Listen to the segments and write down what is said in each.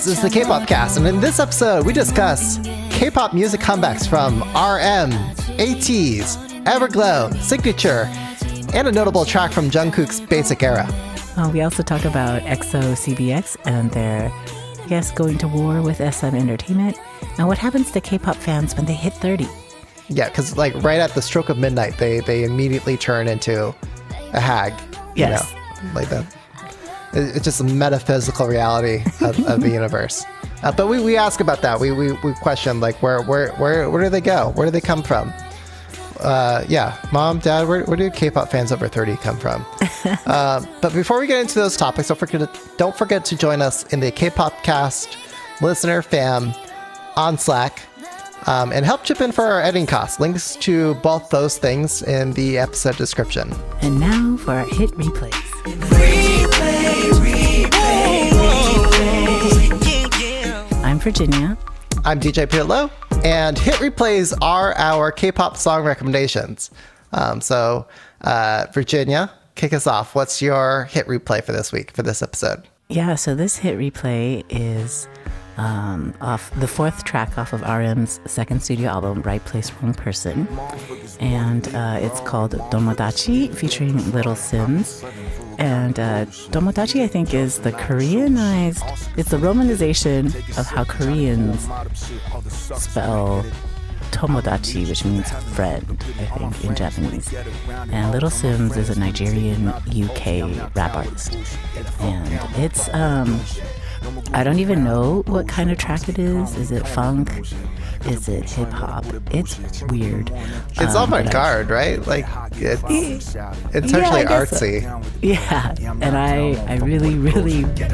This is the K-Pop Cast, and in this episode, we discuss K-pop music comebacks from RM, ATEEZ, Everglow, Signature, and a notable track from Jungkook's Basic Era. We also talk about EXO-CBX and their, going to war with SM Entertainment, and what happens to K-pop fans when they hit 30. Yeah, because right at the stroke of midnight, they immediately turn into a hag. Yes. Like that. It's just a metaphysical reality of the universe. But we ask about that. We question, like, where do they go? Where do they come from? Mom, Dad, where do K-pop fans over 30 come from? But before we get into those topics, don't forget to join us in the K-Pop Cast listener fam on Slack and help chip in for our editing costs. Links to both those things in the episode description. And now for our hit replays. I'm Virginia. I'm DJ Pirlo, and hit replays are our K-pop song recommendations. Virginia, kick us off. What's your hit replay for this week, for this episode? Yeah, so this hit replay is off the fourth track off of RM's second studio album, Right Place, Wrong Person. And it's called Domodachi, featuring Little Sims. And Domodachi, I think, is the Koreanized, it's the romanization of how Koreans spell Tomodachi, which means friend, I think, in Japanese. And Little Sims is a Nigerian UK rap artist. And it's, I don't even know what kind of track it is. Is it funk? Is it hip hop? It's weird. It's avant-garde, right? Like it's essentially artsy. So. Yeah, and I really like it.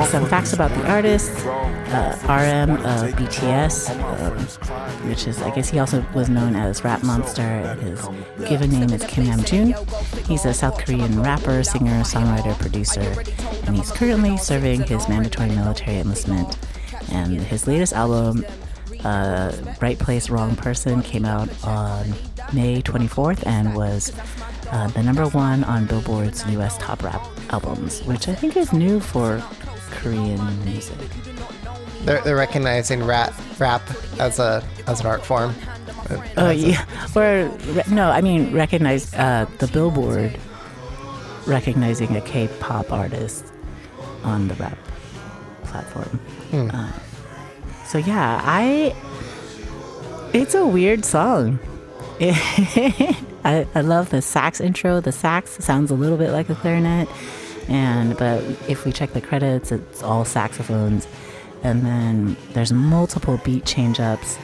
Some facts about the artist. RM of BTS, which is, I guess he also was known as Rap Monster. His given name is Kim Namjoon. He's a South Korean rapper, singer, songwriter, producer, and he's currently serving his mandatory military enlistment. And his latest album, Right Place, Wrong Person, came out on May 24th and was the number one on Billboard's US top rap albums, which I think is new for Korean music. They're recognizing rap as an art form. Recognize the Billboard recognizing a K-pop artist on the rap platform. It's a weird song. I love the sax intro. The sax sounds a little bit like a clarinet, but if we check the credits, it's all saxophones. And then there's multiple beat change-ups.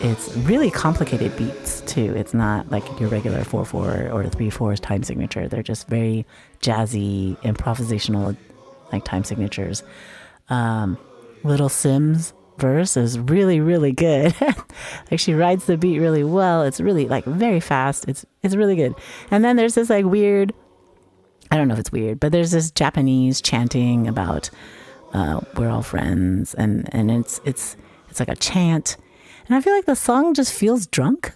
It's really complicated beats, too. It's not like your regular 4/4 or 3/4 time signature. They're just very jazzy, improvisational, like, time signatures. Little Sims' verse is really, really good. Like, she rides the beat really well. It's really, like, very fast. It's really good. And then there's this, like, weird, I don't know if it's weird, but there's this Japanese chanting about we're all friends, and it's like a chant, and I feel like the song just feels drunk,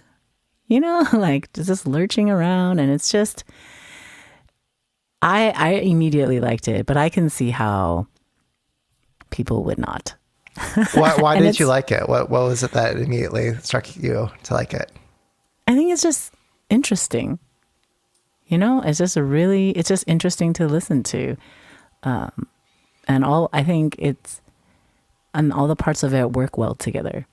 like just lurching around, and it's just I immediately liked it, but I can see how people would not. Why did you like it? What was it that immediately struck you to like it? I think it's just interesting. It's just interesting to listen to. And all the parts of it work well together.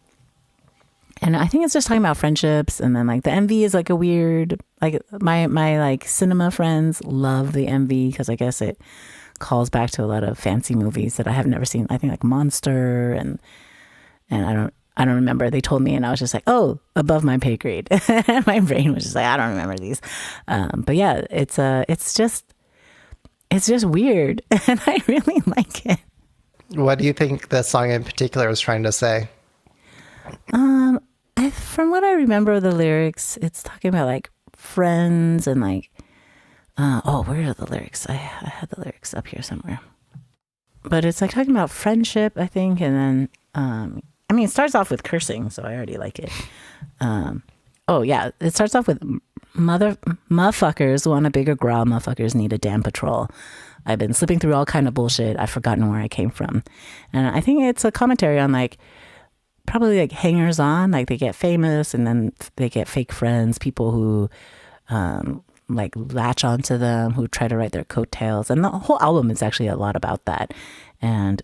And I think it's just talking about friendships, and then like the MV is like a weird, like my like cinema friends love the MV because I guess it calls back to a lot of fancy movies that I have never seen. I think like Monster and I don't remember. They told me and I was just like, oh, above my pay grade. My brain was just like, I don't remember these. But yeah, it's just it's just weird, and I really like it. What do you think the song in particular was trying to say? From what I remember of the lyrics, it's talking about like friends and like, where are the lyrics? I had the lyrics up here somewhere. But it's like talking about friendship, I think. And then, it starts off with cursing, so I already like it. It starts off with motherfuckers want a bigger growl, motherfuckers need a damn patrol. I've been slipping through all kind of bullshit. I've forgotten where I came from. And I think it's a commentary on like, probably like hangers on, like they get famous and then they get fake friends, people who like latch onto them, who try to write their coattails. And the whole album is actually a lot about that. And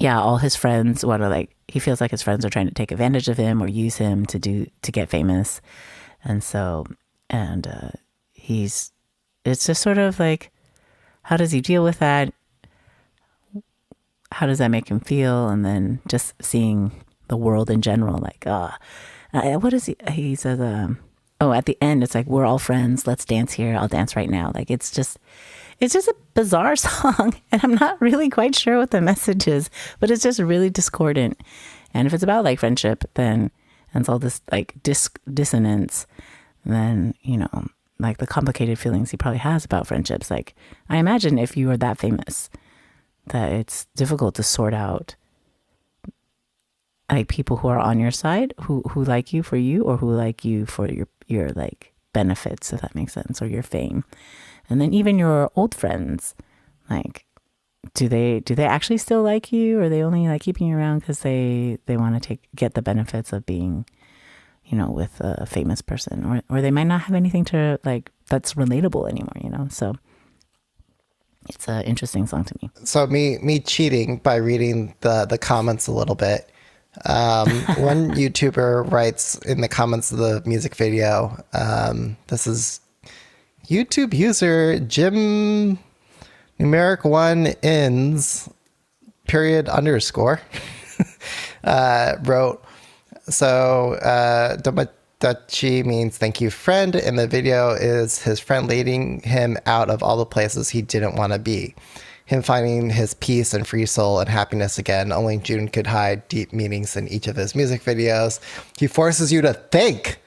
all his friends want to like, he feels like his friends are trying to take advantage of him or use him to get famous. And so, it's just sort of like, how does he deal with that? How does that make him feel? And then just seeing the world in general, like, what is he says, at the end, it's like, we're all friends. Let's dance here. I'll dance right now. Like, it's just a bizarre song. And I'm not really quite sure what the message is, but it's just really discordant. And if it's about like friendship, then, and it's all this like dissonance, then, like the complicated feelings he probably has about friendships. Like, I imagine if you were that famous, that it's difficult to sort out like people who are on your side, who like you for you, or who like you for your like benefits, if that makes sense, or your fame. And then even your old friends, like, do they actually still like you, or are they only like keeping you around because they want to get the benefits of being, with a famous person, or they might not have anything to like that's relatable anymore, so it's an interesting song to me. So me cheating by reading the comments a little bit. One YouTuber writes in the comments of the music video, this is YouTube user Jim numeric 1 ins period underscore wrote, so Dachi means thank you, friend. And the video is his friend leading him out of all the places he didn't want to be. Him finding his peace and free soul and happiness again. Only June could hide deep meanings in each of his music videos. He forces you to think.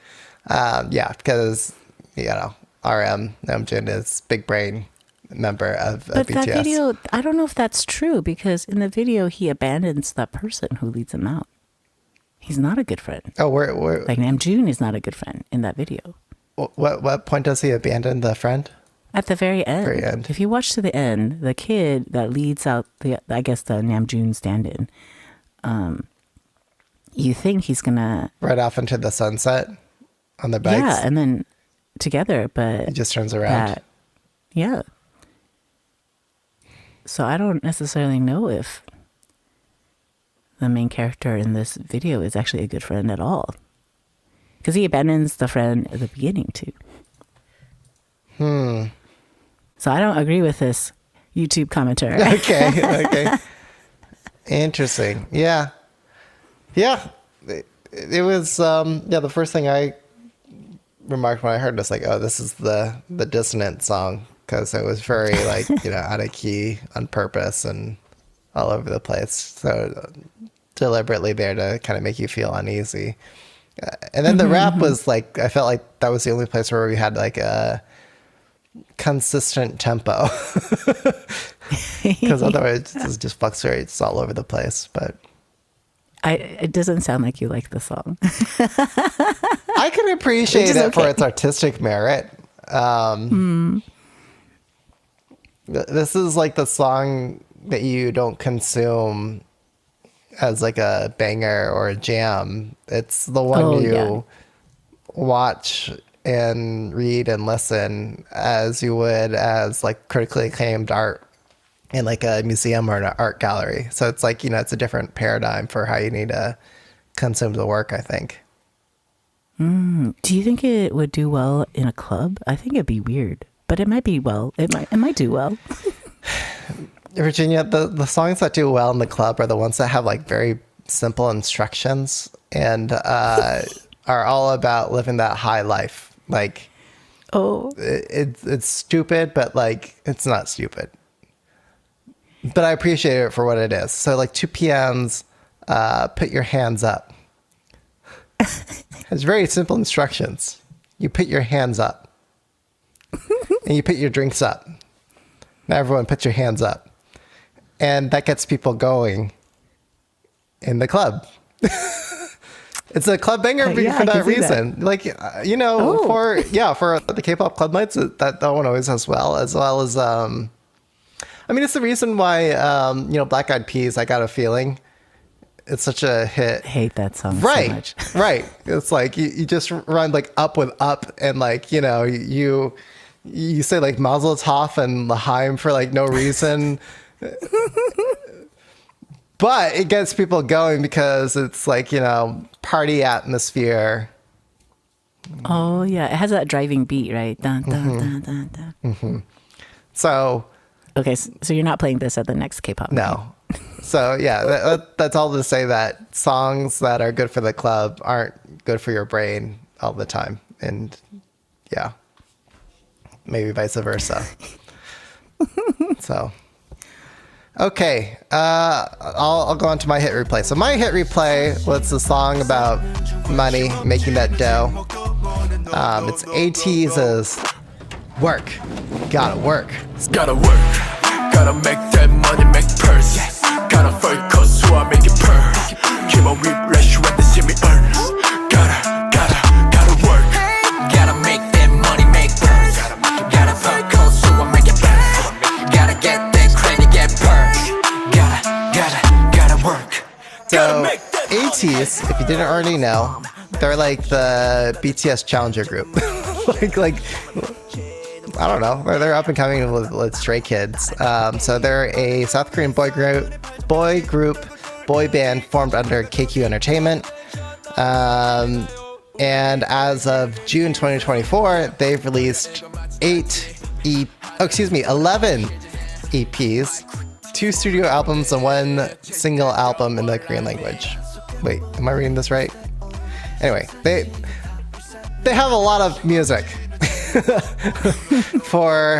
Because, RM, Namjoon is big brain member of but BTS. That video, I don't know if that's true, because in the video, he abandons that person who leads him out. He's not a good friend. Oh, where? Like Namjoon is not a good friend in that video. What point does he abandon the friend? At the very end. If you watch to the end, the kid that leads out the Namjoon stand-in, you think he's gonna right off into the sunset on the bikes. Yeah, and then together, but he just turns around. Yeah. So I don't necessarily know if the main character in this video is actually a good friend at all, because he abandons the friend at the beginning too. So I don't agree with this YouTube commentary. Okay. Interesting. Yeah. It was the first thing I remarked when I heard this, like, oh, this is the dissonant song, because it was very like out of key on purpose and all over the place. So deliberately there to kind of make you feel uneasy. And then the rap was like, I felt like that was the only place where we had like a consistent tempo, because otherwise it just fluctuates all over the place. But it doesn't sound like you like the song. I can appreciate it for its artistic merit. This is like the song that you don't consume as like a banger or a jam. It's the one watch and read and listen as you would as like critically acclaimed art in like a museum or an art gallery. So it's like, it's a different paradigm for how you need to consume the work, I think. Do you think it would do well in a club? I think it'd be weird, but it might be it might do well. Virginia, the songs that do well in the club are the ones that have like very simple instructions and are all about living that high life. Like, Oh, It's stupid, but like it's not stupid. But I appreciate it for what it is. So like 2PM's put your hands up. It's very simple instructions. You put your hands up. And you put your drinks up. Now everyone put your hands up. And that gets people going in the club. It's a club banger for that reason. Like, for the K-pop club nights, that one always has as well as, it's the reason why, Black Eyed Peas, I Got a Feeling, it's such a hit. I hate that song so much. Right. It's like, you just run like up with up and like, you say like Mazel Tov and L'Haim for like no reason. But it gets people going because it's like, party atmosphere. Oh, yeah. It has that driving beat, right? Dun, dun, dun, dun, dun. Mm-hmm. So. Okay, so you're not playing this at the next K-pop No. night. So, yeah, that's all to say that songs that are good for the club aren't good for your brain all the time. And, yeah, maybe vice versa. So. Okay, I'll go on to my hit replay. So my hit replay was the song about money, making that dough. It's ATEEZ's Work. Gotta work. Gotta work. Gotta make that money, make purse. Gotta focus so I make it purr. Keep on refresh when they see me earn. Gotta work. Gotta make that money, make purse. Gotta focus so I make it purr. Gotta get that credit, get purr. Gotta work. So ATEEZ, if you didn't already know, they're like the BTS challenger group. like I don't know, they're up and coming with Stray Kids. So they're a South Korean boy band formed under KQ Entertainment. And as of June 2024, they've released 11 EPs, 2 studio albums, and 1 single album in the Korean language. Wait, am I reading this right? Anyway, they have a lot of music for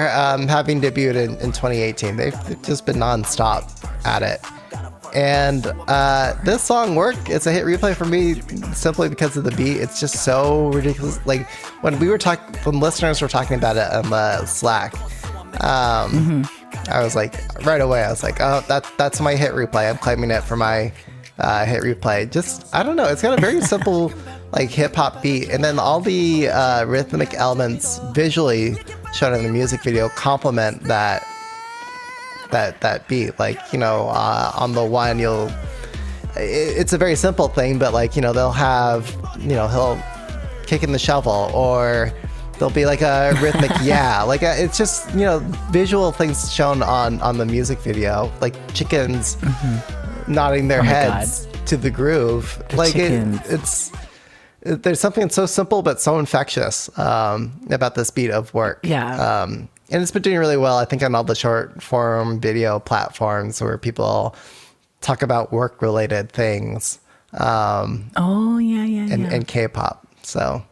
having debuted in 2018. They've just been nonstop at it. And this song, Work, it's a hit replay for me simply because of the beat. It's just so ridiculous. Like when listeners were talking about it on the Slack, I was like, right away, oh, that's my hit replay. I'm claiming it for my hit replay. Just, I don't know. It's got a very simple like hip hop beat. And then all the rhythmic elements visually shown in the music video complement that beat. Like, on the one, it's a very simple thing, but like, they'll have, he'll kick in the shovel, or there'll be like a rhythmic like it's just visual things shown on the music video, like chickens nodding their heads to the groove. Like there's something so simple but so infectious about this beat of Work. And it's been doing really well, I think, on all the short form video platforms where people talk about work related things. And K-pop. So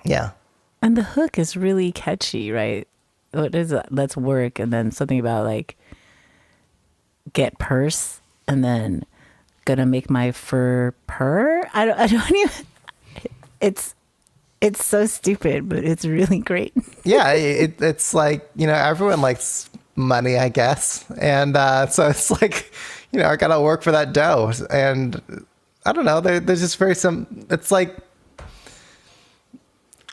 yeah. And the hook is really catchy, right? What is it? Let's work, and then something about like get purse, and then gonna make my fur purr. I don't even. It's so stupid, but it's really great. Yeah, it's like, everyone likes money, I guess, and so it's like, I gotta work for that dough, and I don't know. They're just very It's like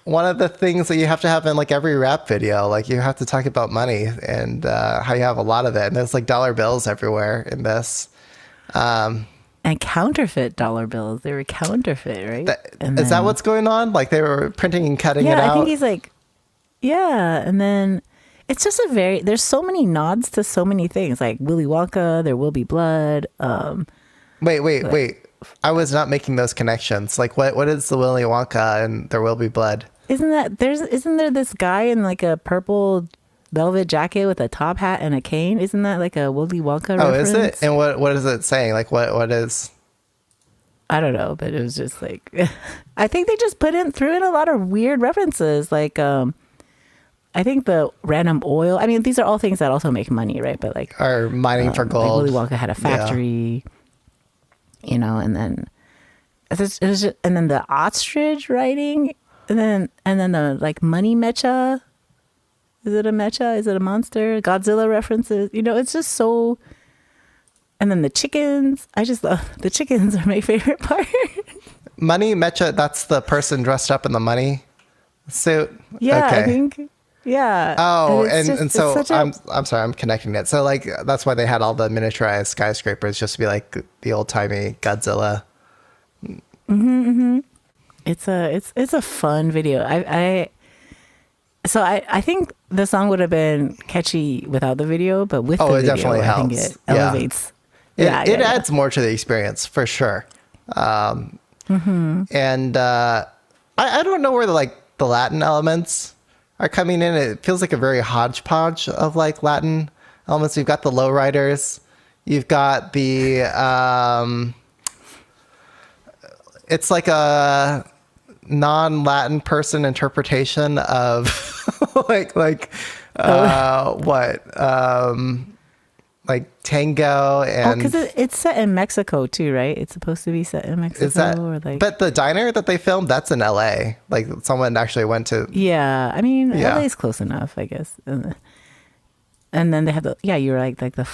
one of the things that you have to have in like every rap video. Like you have to talk about money and how you have a lot of it. And there's like dollar bills everywhere in this. And counterfeit dollar bills. They were counterfeit, right? Is that what's going on? Like they were printing and cutting it out? Yeah, I think he's like, and then it's just there's so many nods to so many things. Like Willy Wonka, There Will Be Blood. Wait. I was not making those connections. Like what is the Willy Wonka and There Will Be Blood? Isn't there this guy in like a purple velvet jacket with a top hat and a cane? Isn't that like a Willy Wonka reference? Oh, is it? And what is it saying? Like what is? I don't know, but it was just like I think they just threw in a lot of weird references. Like I think the random oil. I mean, these are all things that also make money, right? But like, Are mining for like gold. Willy Wonka had a factory, you know, and then and then the ostrich riding, and then the like money mecha. Is it a mecha? Is it a monster? Godzilla references. You know, it's just so. And then the chickens. I just love the chickens are my favorite part. Money mecha. That's the person dressed up in the money suit. Yeah, okay. I think. Yeah. Oh, it's and so such a- I'm sorry, I'm connecting it. So like that's why they had all the miniaturized skyscrapers, just to be like the old timey Godzilla. It's a fun video. I think the song would have been catchy without the video, but with the it video, definitely I think helps. it elevates. It adds more to the experience for sure. And I don't know where the Latin elements are coming in. It feels like a very hodgepodge of like Latin elements. You've got the lowriders. You've got the it's like a non-Latin person interpretation of like tango and because it's set in Mexico too, right? It's supposed to be set in Mexico. is that or like, but the diner that they filmed, that's in LA. Like someone actually went to. yeah, I mean, Yeah. LA is close enough, I guess. And then they have you're right, like the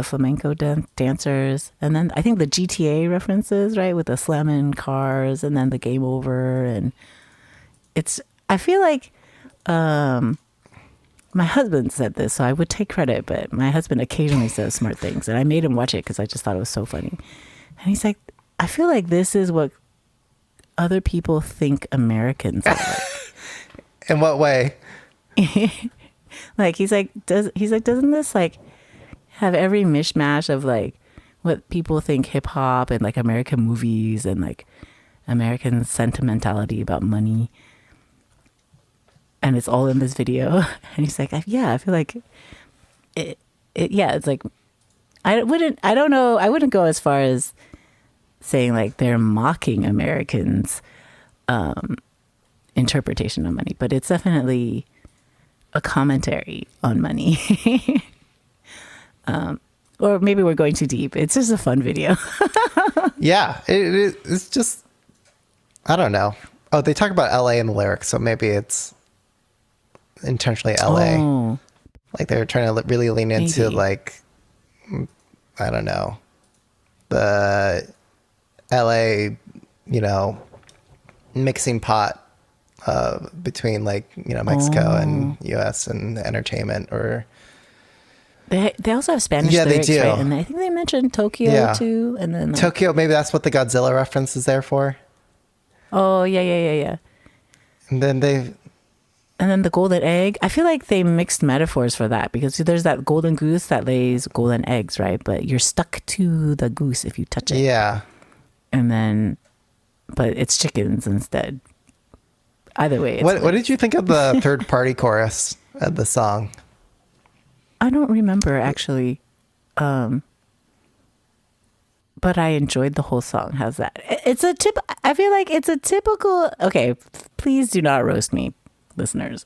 flamenco dancers, and then I think the GTA references, right, with the slamming cars, and then the game over, and I feel like my husband said this, so I would take credit, but my husband occasionally says smart things, and I made him watch it because I just thought it was so funny. And he's like, I feel like this is what other people think Americans are like. In what way? Like he's like, doesn't this like have every mishmash of like what people think hip hop and like American movies and like American sentimentality about money, and it's all in this video. And he's like, yeah, I feel like it yeah, it's like I wouldn't go as far as saying like they're mocking Americans interpretation of money, but it's definitely a commentary on money. Or maybe we're going too deep. It's just a fun video. Yeah, it's just, I don't know. Oh, they talk about LA in the lyrics, so maybe it's intentionally LA. Oh, Like they're trying to really lean into maybe. like, I don't know, the LA, mixing pot between like, Mexico and US and entertainment or. They also have Spanish Yeah, they lyrics, do. right? And I think they mentioned Tokyo Yeah. too. And then Tokyo, maybe that's what the Godzilla reference is there for. oh yeah. And then And then the golden egg. I feel like they mixed metaphors for that because there's that golden goose that lays golden eggs, right? But you're stuck to the goose if you touch it. yeah. And then, but it's chickens instead. Either way. It's What did you think of the third party chorus of the song? I don't remember actually. But I enjoyed the whole song. How's that? I feel like it's a typical, okay, please do not roast me, listeners.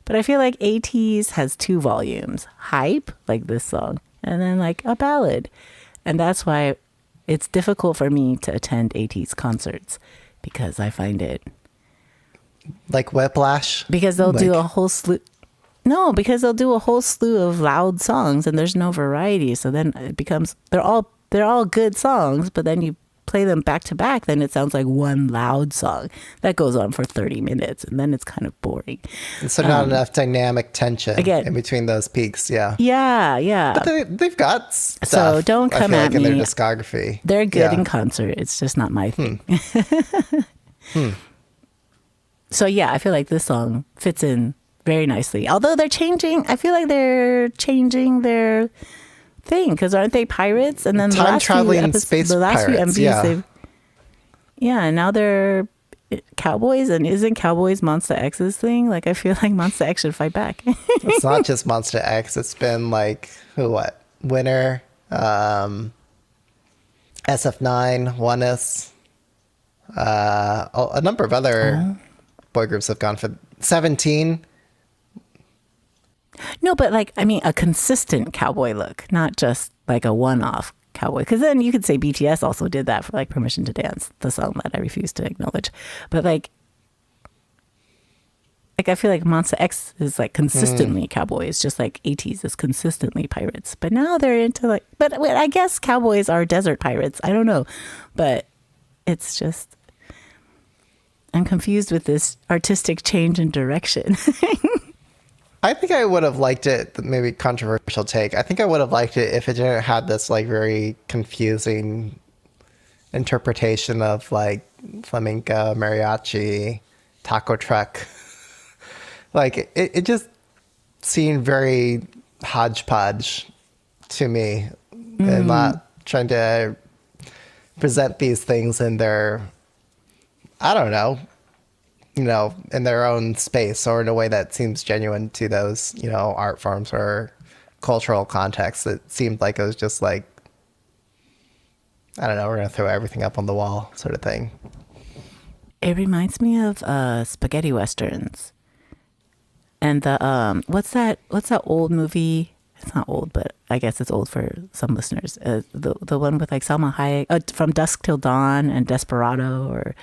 But I feel like ATEEZ has two volumes, hype, like this song, and then like a ballad. And that's why it's difficult for me to attend ATEEZ concerts because I find it. Like Whiplash? Because they'll do Like- a whole slew. No, because they'll do a whole slew of loud songs and there's no variety. So then it becomes, they're all good songs, but then you play them back to back, then it sounds like one loud song that goes on for 30 minutes and then it's kind of boring. So not enough dynamic tension again- in between those peaks, yeah. Yeah. But they've got stuff. don't I come feel at like, in their me. discography. They're good Yeah. in concert. It's just not my thing. So yeah, I feel like this song fits in very nicely. Although I feel like they're changing their thing because aren't they pirates? And then Time-traveling space the last few pirates, MVs, yeah. and now they're cowboys. And isn't Cowboys Monster X's thing? Like I feel like Monster X should fight back. It's not just Monster X. It's been like, Winner, SF9, Oneness, a number of other boy groups have gone for 17. No, but like, I mean, a consistent cowboy look, not just like a one-off cowboy. Because then you could say BTS also did that for like Permission to Dance, the song that I refuse to acknowledge. But like I feel like Monsta X is like consistently cowboys, just like ATEEZ is consistently pirates. But now they're into like, but I guess cowboys are desert pirates. I don't know. But it's just, I'm confused with this artistic change in direction. I think I would have liked it, maybe controversial take. I think I would have liked it if it didn't have this like very confusing interpretation of like flamenco, mariachi, taco truck. Like it just seemed very hodgepodge to me, and not trying to present these things in their, I don't know, in their own space or in a way that seems genuine to those, art forms or cultural contexts. It seemed like it was just like, I don't know, we're going to throw everything up on the wall sort of thing. It reminds me of spaghetti westerns. And the what's that old movie? It's not old, but I guess it's old for some listeners. The one with like Salma Hayek, From Dusk Till Dawn and Desperado, or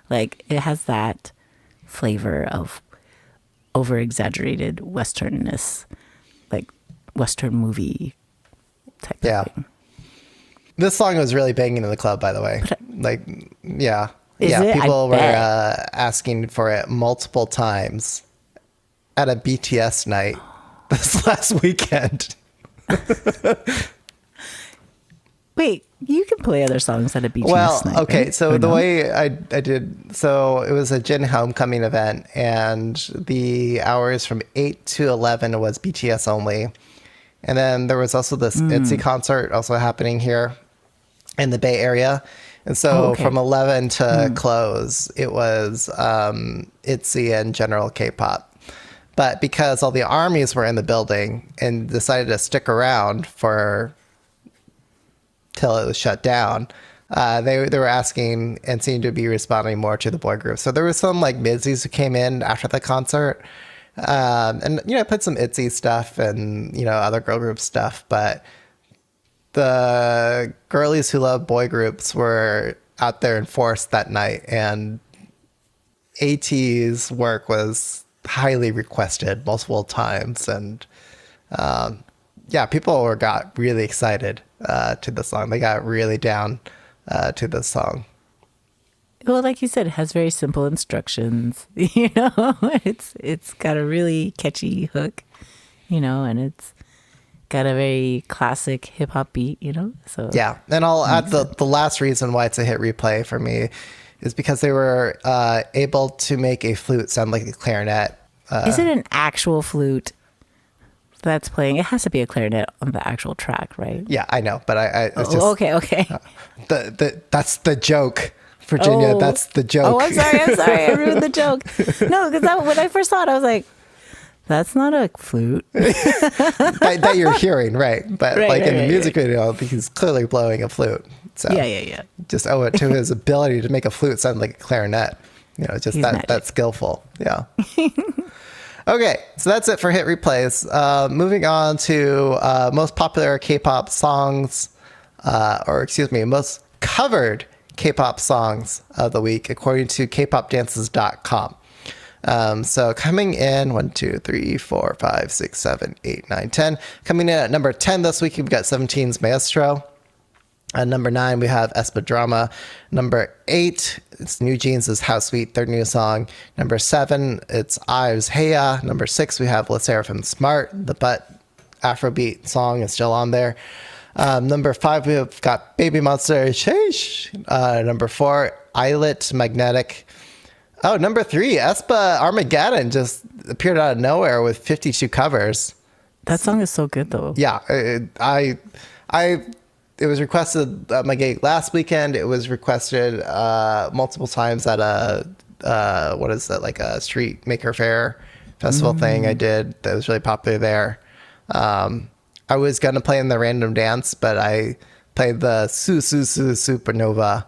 like it has that flavor of over exaggerated westernness, like Western movie type of thing. This song was really banging in the club, by the way. It? People were asking for it multiple times at a BTS night this last weekend. Wait, you can play other songs at a BTS night. Okay, right? so Or the no? way I did, so it was a Jin homecoming event, and the hours from 8 to 11 was BTS only. And then there was also this ITZY concert also happening here in the Bay Area. And so from 11 to close, it was ITZY and general K-pop. But because all the armies were in the building and decided to stick around till it was shut down, they were asking and seemed to be responding more to the boy group. So there was some like midsies who came in after the concert, and put some ITZY stuff and other girl group stuff. But the girlies who love boy groups were out there in force that night, and AT's work was highly requested multiple times, and people got really excited to the song. They got really down to the song. Well, like you said, it has very simple instructions. It's got a really catchy hook, and it's got a very classic hip hop beat. So yeah, and I'll add the last reason why it's a hit replay for me is because they were able to make a flute sound like a clarinet. Is it an actual flute that's playing? It has to be a clarinet on the actual track, right? Yeah, I know, but it's just okay. That's the joke, Virginia. That's the joke. Oh, I'm sorry. I ruined the joke. No, because when I first saw it, I was like, that's not a flute. that you're hearing, right? But in the music video, he's clearly blowing a flute. So yeah. Just owe it to his ability to make a flute sound like a clarinet. Just that skillful. Yeah. Okay, so that's it for hit replays. Moving on to most popular K-pop songs, most covered K-pop songs of the week, according to kpopdances.com. So coming in 1, 2, 3, 4, 5, 6, 7, 8, 9, 10. Coming in at number 10 this week, we've got 17's Maestro. At number 9, we have Espa Drama. Number 8, it's New Jeans' How Sweet, their new song. Number 7, it's IVE's Heya. Number 6, we have La Seraphim Smart. The Butt Afrobeat song is still on there. Number 5, we've got Baby Monster, Sheesh. Number 4, Islet Magnetic. Oh, number 3, Espa Armageddon just appeared out of nowhere with 52 covers. That song is so good, though. Yeah, it was requested at my gig last weekend. It was requested multiple times at like a street maker fair festival thing I did that was really popular there. I was going to play in the random dance, but I played the Supernova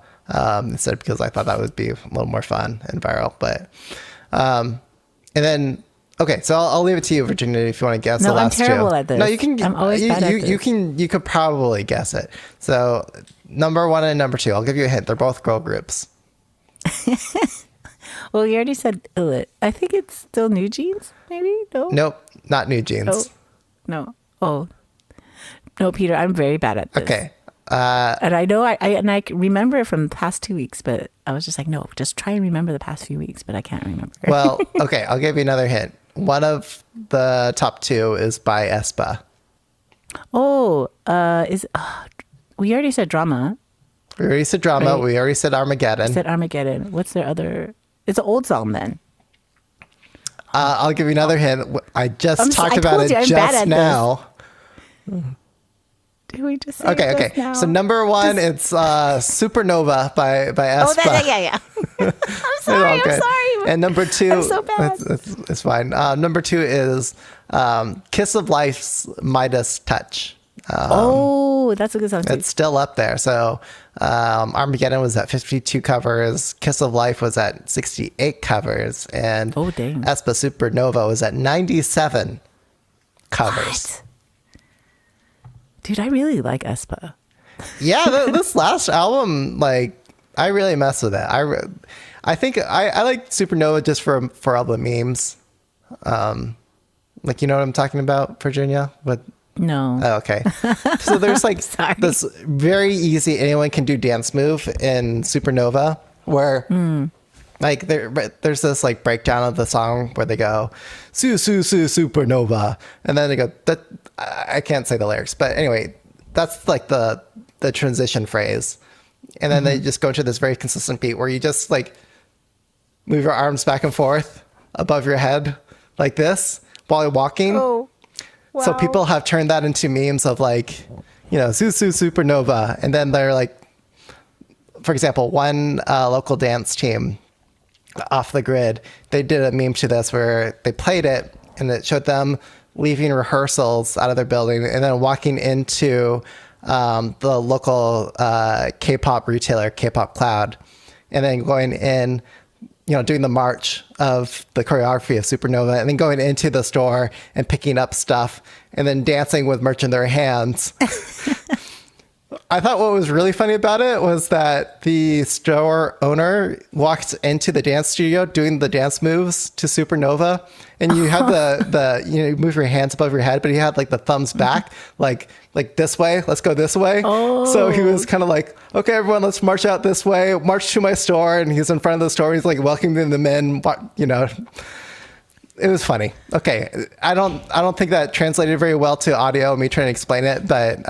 instead because I thought that would be a little more fun and viral. But and then Okay, so I'll leave it to you, Virginia, if you want to guess No, the I'm last terrible two. at this. No, you can. I'm always bad at this. You could probably guess it. So number 1 and number 2. I'll give you a hint. They're both girl groups. Well, you already said Illit. I think it's still New Jeans, maybe? No? Nope, not New Jeans. Oh, no. Oh. No, Peter, I'm very bad at this. Okay. And I know I remember it from the past 2 weeks, but I was just like, no, just try and remember the past few weeks, but I can't remember. Well, okay, I'll give you another hint. One of the top 2 is by aespa. We already said Drama. We already said Drama. Right. We already said Armageddon. I said Armageddon. What's their other? It's an old song then. I'll give you another hint. I just talked I about told it you, I'm bad just at now. Did we just say Okay, it okay. just now? So number 1, it's Supernova by aespa. yeah. I'm sorry. Okay. I'm sorry. And number 2, I'm so bad. it's fine. Number 2 is Kiss of Life's Midas Touch. That's a good song too. It's still up there. So Armageddon was at 52 covers. Kiss of Life was at 68 covers. And dang. aespa Supernova was at 97 covers. What? Dude, I really like aespa. Yeah, this last album, like, I really mess with it. I think I like Supernova just for all the memes. Like, you know what I'm talking about, Virginia? No. Oh, okay. So there's like Sorry. this very easy anyone can do dance move in Supernova where like there's this like breakdown of the song where they go su su su Supernova, and then they go that I can't say the lyrics, but anyway, that's like the transition phrase, and then they just go into this very consistent beat where you just like move your arms back and forth above your head like this while you're walking. Oh. Wow. So people have turned that into memes of like, you know, su Supernova. And then they're like, for example, one local dance team off the grid, they did a meme to this where they played it and it showed them leaving rehearsals out of their building and then walking into the local K-pop retailer, K-pop Cloud, and then going in, you know, doing the march of the choreography of Supernova and then going into the store and picking up stuff and then dancing with merch in their hands. I thought what was really funny about it was that the store owner walked into the dance studio doing the dance moves to Supernova, and you had the you know, move your hands above your head, but he had like the thumbs back, like this way, let's go this way. So he was kind of like, okay, everyone, let's march out this way, march to my store, and he's in front of the store. He's like welcoming them in, you know. It was funny. Okay, I don't think that translated very well to audio, me trying to explain it, but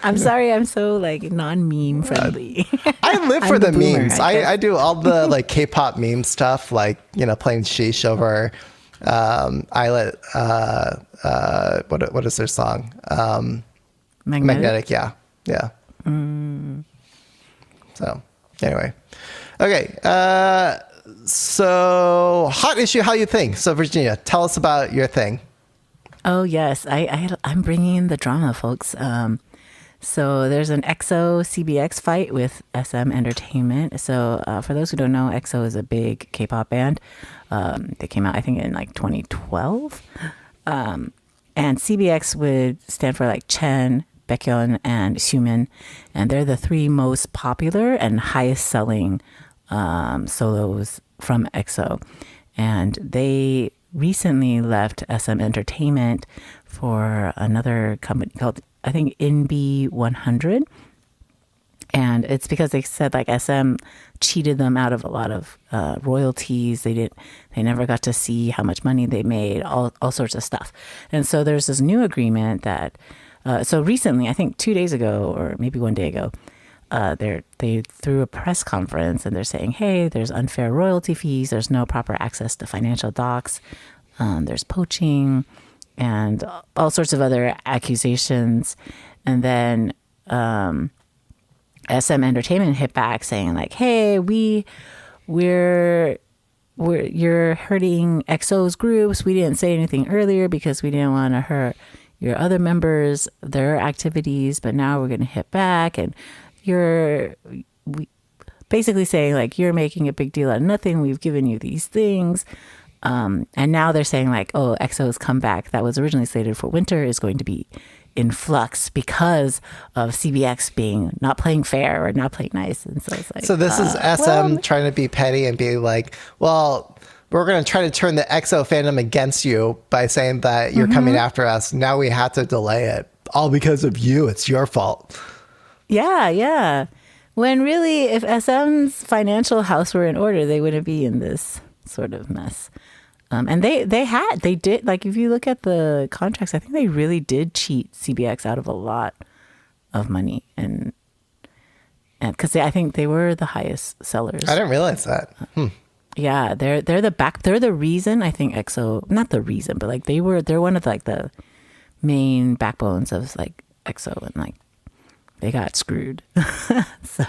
I'm sorry, I'm so like non-meme friendly. I live for I'm the a boomer, memes. I guess. I do all the like K-pop meme stuff, like, you know, playing Sheesh over Islet. What is their song? Magnetic. Yeah. So anyway, okay. So hot issue, how you think? So Virginia, tell us about your thing. Oh yes, I'm bringing in the drama, folks. So there's an EXO-CBX fight with SM Entertainment. So for those who don't know, EXO is a big K-pop band. They came out, I think, in like 2012. And CBX would stand for like Chen, Baekhyun, and Xiumin. And they're the 3 most popular and highest selling solos from EXO. And they recently left SM Entertainment for another company called, I think, NB100. And it's because they said like SM cheated them out of a lot of royalties. They never got to see how much money they made, all sorts of stuff. And so there's this new agreement that, so recently, I think 2 days ago, or maybe 1 day ago, they threw a press conference and they're saying, hey, there's unfair royalty fees. There's no proper access to financial docs. There's poaching and all sorts of other accusations. And then SM Entertainment hit back saying like, hey, you're hurting EXO's groups. We didn't say anything earlier because we didn't want to hurt your other members, their activities, but now we're going to hit back, and basically saying like, you're making a big deal out of nothing. We've given you these things. And now they're saying like, oh, EXO's comeback that was originally slated for winter is going to be in flux because of CBX being not playing fair or not playing nice. And so it's like, So this is SM trying to be petty and be like, well, we're going to try to turn the EXO fandom against you by saying that you're coming after us. Now we have to delay it all because of you. It's your fault. Yeah, yeah. When really, if SM's financial house were in order, they wouldn't be in this sort of mess. And they did, like, if you look at the contracts, I think they really did cheat CBX out of a lot of money. And because I think they were the highest sellers. I didn't realize that. Yeah, they're the reason, I think EXO, not the reason, but like they're one of like the main backbones of like EXO, and like they got screwed. So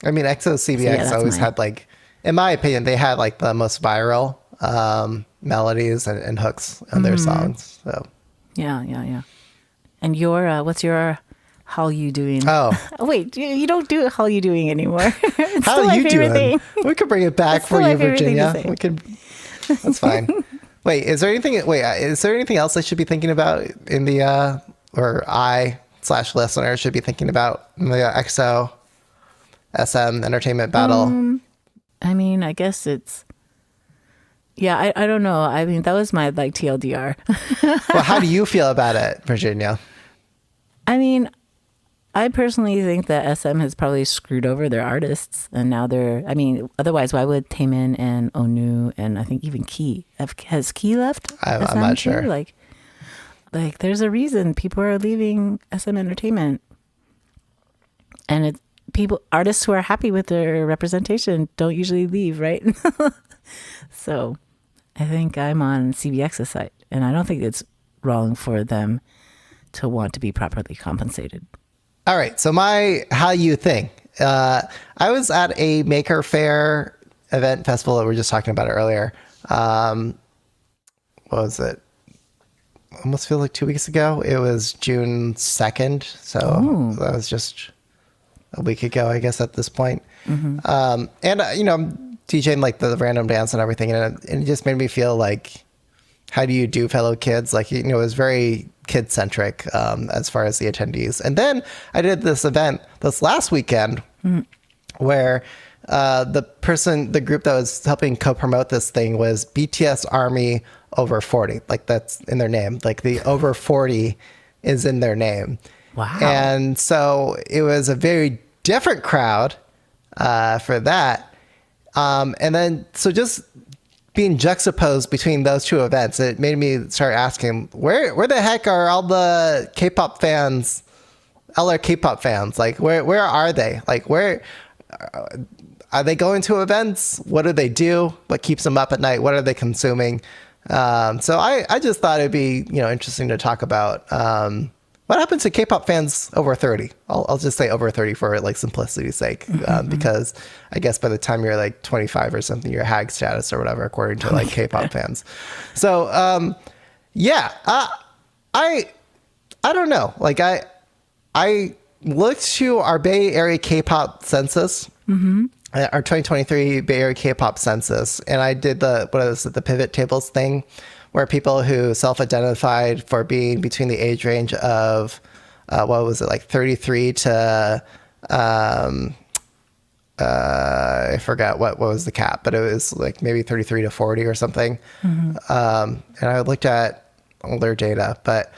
I mean, EXO-CBX always had like, in my opinion, they had like the most viral melodies and hooks on their songs. So yeah. And your what's your Hallyu doing? Oh wait, you don't do Hallyu doing anymore. It's how still are my you favorite doing? thing. We could bring it back It's for still my you, favorite thing to Virginia. say. We could. That's fine. Wait, is there anything else I should be thinking about in the or I/listener should be thinking about in the EXO SM entertainment battle? I mean, I guess it's. Yeah, I don't know. I mean, that was my like TLDR. Well, how do you feel about it, Virginia? I mean, I personally think that SM has probably screwed over their artists, and now I mean, otherwise, why would Taemin and Onu and I think even Key has Key left? I'm SM not too? sure. Like, there's a reason people are leaving SM Entertainment, and it's artists who are happy with their representation don't usually leave, right? So, I think I'm on CBX's side, and I don't think it's wrong for them to want to be properly compensated. All right. So my Hallyu thing. I was at a Maker Faire event festival that we were just talking about earlier. What was it? Almost feel like 2 weeks ago. It was June 2nd. So that was just a week ago, I guess, at this point. And, DJing like the random dance and everything. And it just made me feel like, how do you do, fellow kids? Like, it was very kid centric as far as the attendees. And then I did this event this last weekend where the group that was helping co-promote this thing was BTS Army over 40. Like, that's in their name. Like, the over 40 is in their name. Wow. And so it was a very different crowd for that. And then, so just being juxtaposed between those two events, it made me start asking, where the heck are all the K-pop fans, LR K-pop fans? Like, where are they? Like, where are they going to events? What do they do? What keeps them up at night? What are they consuming? So I just thought it'd be, interesting to talk about, what happens to K-pop fans over 30? I'll just say over 30 for like simplicity's sake, because I guess by the time you're like 25 or something, you're hag status or whatever, according to like K-pop fans. So I don't know. Like I looked to our Bay Area K-pop census, our 2023 Bay Area K-pop census, and I did the pivot tables thing, where people who self-identified for being between the age range of, 33 to, I forgot what was the cap, but it was like maybe 33 to 40 or something. And I looked at older data, but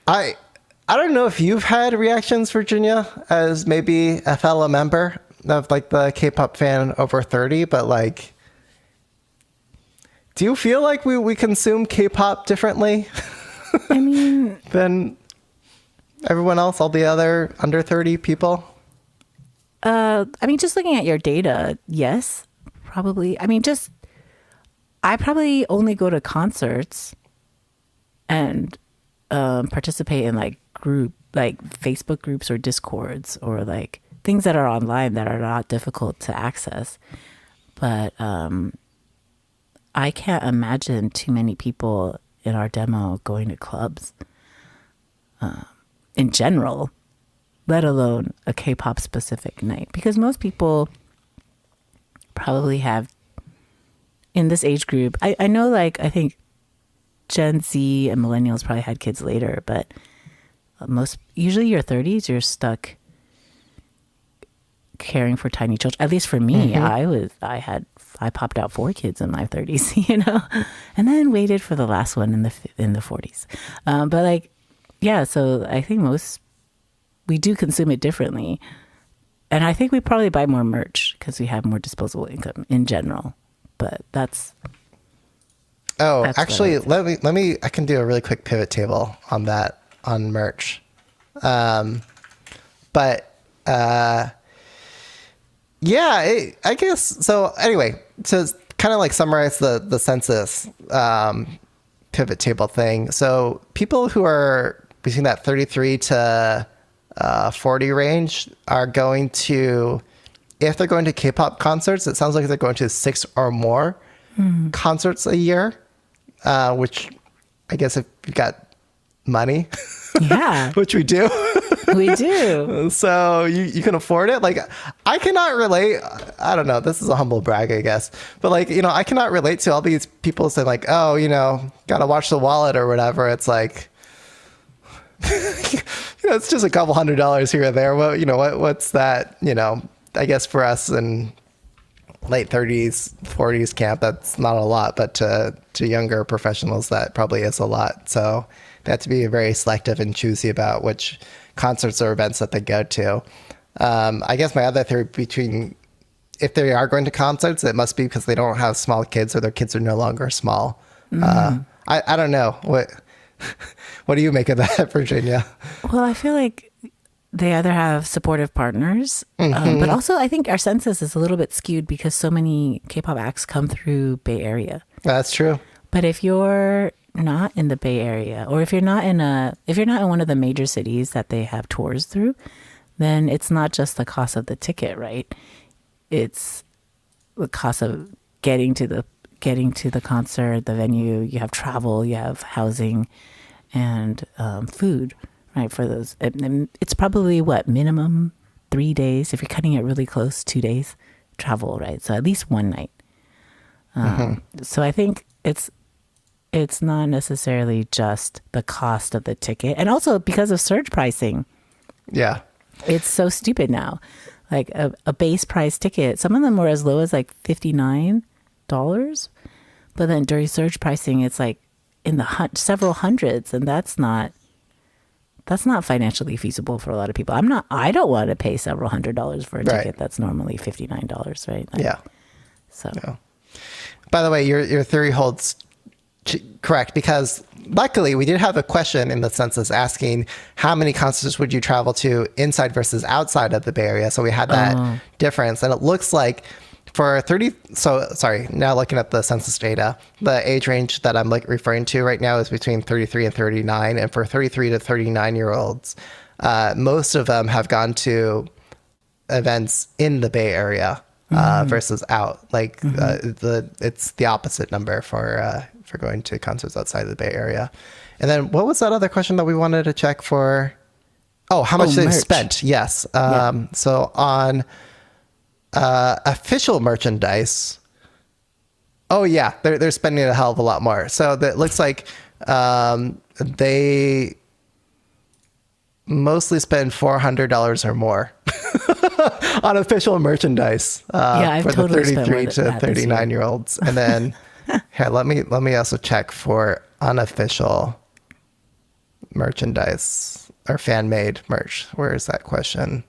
I don't know if you've had reactions, Virginia, as maybe a fellow member of like the K-pop fan over 30, but like, do you feel like we consume K-pop differently? I mean, than everyone else, all the other under 30 people? I mean, just looking at your data, yes, probably. I mean, I probably only go to concerts and participate in like Facebook groups or Discords or like things that are online that are not difficult to access. But I can't imagine too many people in our demo going to clubs in general, let alone a K-pop specific night, because most people probably have in this age group, I know, like, I think Gen Z and millennials probably had kids later, but usually your 30s, you're stuck caring for tiny children. At least for me, I popped out 4 kids in my 30s, and then waited for the last one in the 40s. But like, yeah, so I think we do consume it differently. And I think we probably buy more merch because we have more disposable income in general. But that's actually, let me. I can do a really quick pivot table on that, on merch. Yeah, I guess so. Anyway, to kind of like summarize the census pivot table thing. So people who are between that 33 to 40 range are going to, if they're going to K-pop concerts, it sounds like they're going to 6 or more concerts a year, which I guess if you've got money, yeah, which we do. We do. So you can afford it. Like, I cannot relate. I don't know. This is a humble brag, I guess. But like, I cannot relate to all these people saying like, oh, gotta watch the wallet or whatever. It's like, it's just a couple $100 here or there. Well, what's that? I guess for us in late 30s, 40s camp, that's not a lot. But to younger professionals, that probably is a lot. So they have to be very selective and choosy about which concerts or events that they go to. I guess my other theory if they are going to concerts, it must be because they don't have small kids or their kids are no longer small. I don't know. What do you make of that, Virginia? Well, I feel like they either have supportive partners, but also I think our census is a little bit skewed because so many K-pop acts come through Bay Area. That's true. But if you're not in the Bay Area, or if you're not in one of the major cities that they have tours through, then it's not just the cost of the ticket, right? It's the cost of getting to the concert, the venue. You have travel, you have housing, and food, right? For those, it's probably minimum 3 days. If you're cutting it really close, 2 days travel, right? So at least one night. So I think it's not necessarily just the cost of the ticket. And also because of surge pricing. Yeah. It's so stupid now. Like a base price ticket, some of them were as low as like $59. But then during surge pricing, it's like in the several hundreds. And that's not financially feasible for a lot of people. I don't want to pay several $100s for a ticket that's normally $59, right? Yeah. So. Yeah. By the way, your theory holds correct, because luckily we did have a question in the census asking how many concerts would you travel to inside versus outside of the Bay Area. So we had that difference, and it looks like for now looking at the census data, the age range that I'm referring to right now is between 33 and 39, and for 33 to 39 year olds, most of them have gone to events in the Bay Area versus out. It's the opposite number for going to concerts outside of the Bay Area. And then what was that other question that we wanted to check for? Oh, how much they spent? Yes. So on official merchandise, they're spending a hell of a lot more. So that looks like they mostly spend $400 or more on official merchandise I've for totally the 33 to 39 year olds. And then here, let me also check for unofficial merchandise or fan made merch. Where is that question?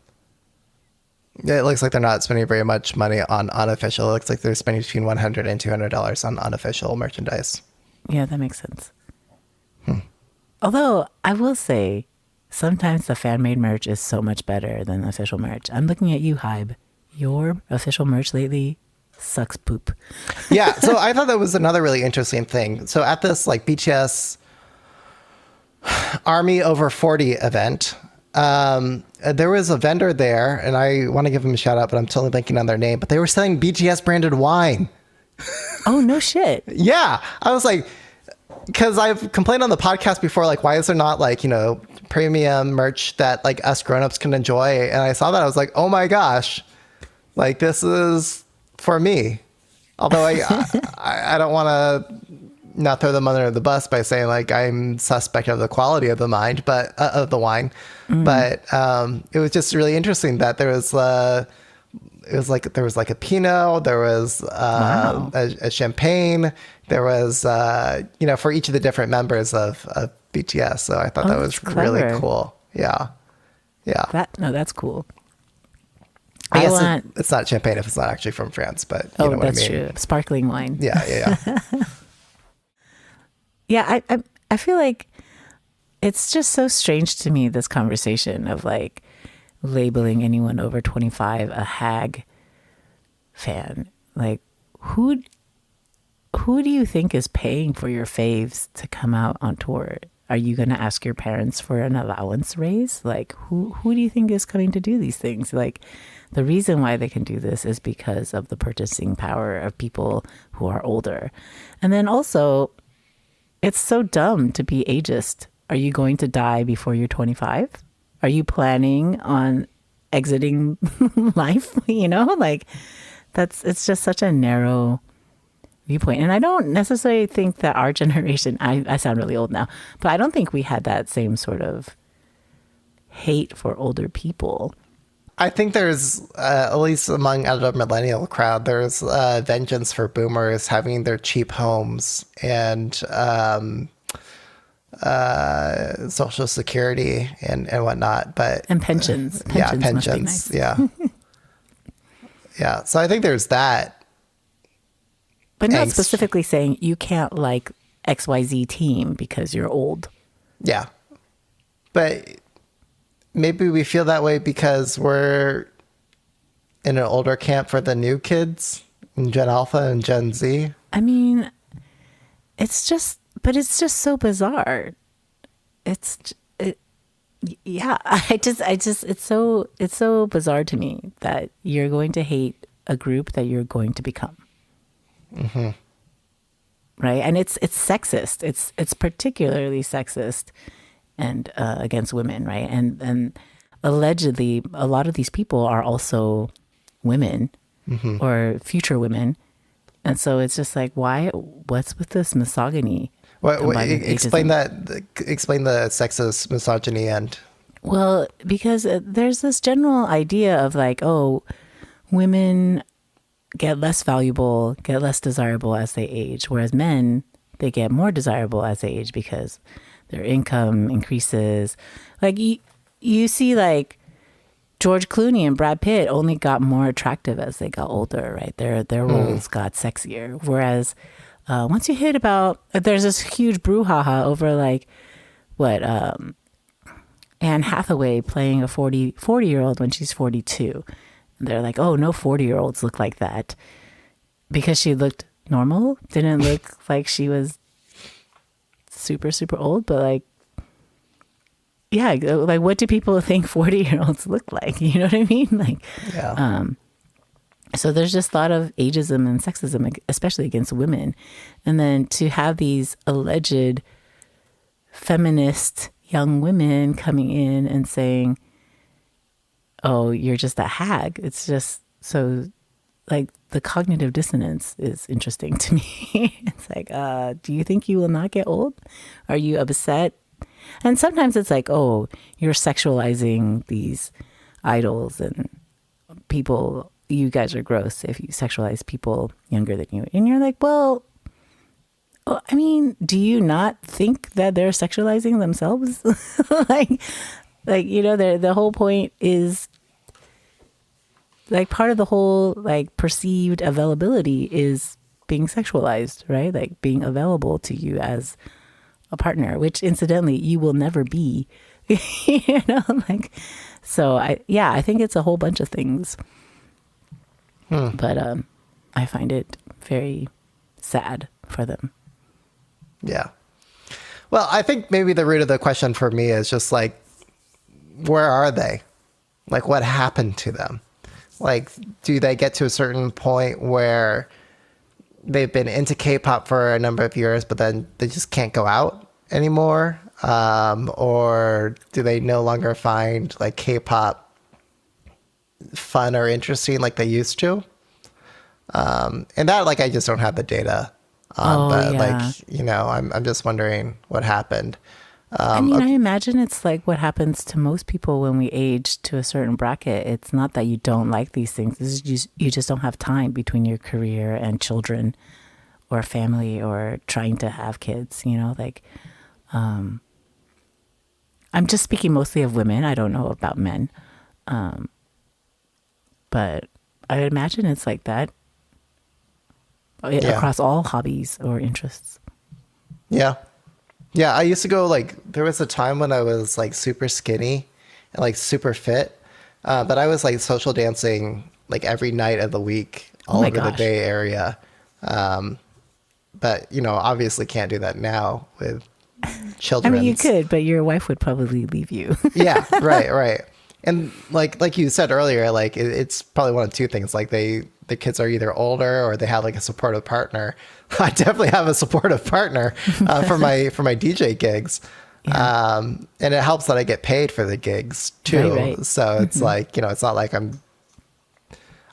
It looks like they're not spending very much money on unofficial. It looks like they're spending between $100 and $200 on unofficial merchandise. Yeah, that makes sense. Although I will say, sometimes the fan-made merch is so much better than official merch. I'm looking at you, Hybe. Your official merch lately sucks poop. Yeah, so I thought that was another really interesting thing. So at this BTS Army Over 40 event, there was a vendor there, and I want to give them a shout out, but I'm totally blanking on their name, but they were selling BTS branded wine. Oh, no shit. Yeah. I was like, because I've complained on the podcast before, why is there not premium merch that us grownups can enjoy? And I saw that, I was like, oh my gosh, this is for me. Although I don't want to not throw them under the bus by saying like I'm suspect of the quality of the mind, but of the wine. But it was just really interesting that there was it was like there was like a Pinot, there was Wow. a champagne, there was for each of the different members of BTS. So I thought that was That's really clever. cool. Yeah, yeah. That's cool. I I guess want. it's not champagne if it's not actually from France, but you Oh, know what I that's mean. true. Sparkling wine. Yeah, yeah, yeah. Yeah, I feel like it's just so strange to me, this conversation of like labeling anyone over 25 a hag fan. Like who do you think is paying for your faves to come out on tour? Are you going to ask your parents for an allowance raise? Like who do you think is coming to do these things? Like the reason why they can do this is because of the purchasing power of people who are older. And then also, it's so dumb to be ageist. Are you going to die before you're 25? Are you planning on exiting life? Like it's just such a narrow viewpoint. And I don't necessarily think that our generation, I sound really old now, but I don't think we had that same sort of hate for older people. I think there's, at least among the millennial crowd, there's vengeance for boomers having their cheap homes and social security and whatnot. But And pensions. yeah, Pensions must be pensions. nice. Yeah. Yeah. So I think there's that. But not Angst. specifically saying you can't like XYZ team because you're old. Yeah. But maybe we feel that way because we're in an older camp for the new kids, Gen Alpha and Gen Z. I mean, it's just so bizarre. Yeah, it's so bizarre to me that you're going to hate a group that you're going to become. Mm-hmm. Right. And it's sexist. It's particularly sexist and against women. Right. And allegedly, a lot of these people are also women or future women. And so it's just like, what's with this misogyny? combined with Explain ageism? explain the sexist misogyny and Well, because there's this general idea of like, oh, women get less valuable, get less desirable as they age, whereas men, they get more desirable as they age because their income increases. Like you see like George Clooney and Brad Pitt only got more attractive as they got older, right? Their roles got sexier. Whereas once you hit about, there's this huge brouhaha over like what Anne Hathaway playing a 40-year-old when she's 42. And they're like, oh, no 40-year-olds look like that because she looked normal, didn't look like she was super, super old, but like, yeah, like what do people think 40-year-olds look like? You know what I mean? Like, yeah. so there's just a lot of ageism and sexism, especially against women. And then to have these alleged feminist young women coming in and saying, oh, you're just a hag. It's just so like the cognitive dissonance is interesting to me. It's like, do you think you will not get old? Are you upset? And sometimes it's like, oh, you're sexualizing these idols and people. You guys are gross if you sexualize people younger than you. And you're like, well, I mean, do you not think that they're sexualizing themselves? like, the whole point is like part of the whole like perceived availability is being sexualized, right? Like being available to you as a partner, which incidentally you will never be, like, so I think it's a whole bunch of things. But I find it very sad for them. Yeah. Well, I think maybe the root of the question for me is just like, where are they? Like, what happened to them? Like, do they get to a certain point where they've been into K-pop for a number of years, but then they just can't go out anymore? Or do they no longer find like K-pop fun or interesting like they used to? And that, like, I just don't have the data on, but yeah. like, you know, I'm just wondering what happened. I mean, I imagine it's like what happens to most people when we age to a certain bracket. It's not that you don't like these things. It's just, you just don't have time between your career and children or family or trying to have kids, you know, like, I'm just speaking mostly of women. I don't know about men. But I imagine it's like that across all hobbies or interests. Yeah. Yeah, I used to go, like, there was a time when I was like super skinny and like super fit, but I was like social dancing like every night of the week all over the Bay Area. But, you know, obviously can't do that now with children. I mean, you could, but your wife would probably leave you. Yeah, right. And like you said earlier, like it's probably one of two things. Like the kids are either older or they have like a supportive partner. I definitely have a supportive partner for my DJ gigs. Yeah. And it helps that I get paid for the gigs too. Right. So it's like, you know, it's not like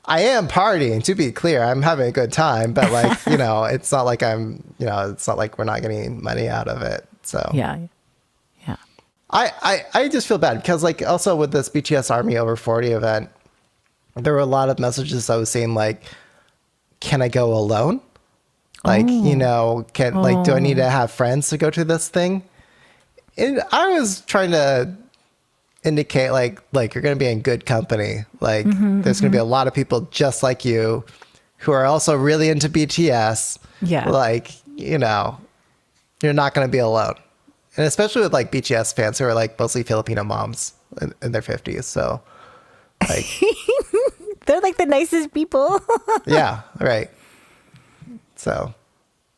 I am partying, to be clear. I'm having a good time, but like, you know, it's not like it's not like we're not getting money out of it. So yeah. I just feel bad because, like, also with this BTS Army Over 40 event, there were a lot of messages I was seeing, like, can I go alone? Like, you know, do I need to have friends to go to this thing? And I was trying to indicate, like you're going to be in good company. Like, there's going to be a lot of people just like you who are also really into BTS. Yeah. Like, you know, you're not going to be alone. And especially with like BTS fans who are like mostly Filipino moms in their 50s. So like they're like the nicest people. Yeah, right. So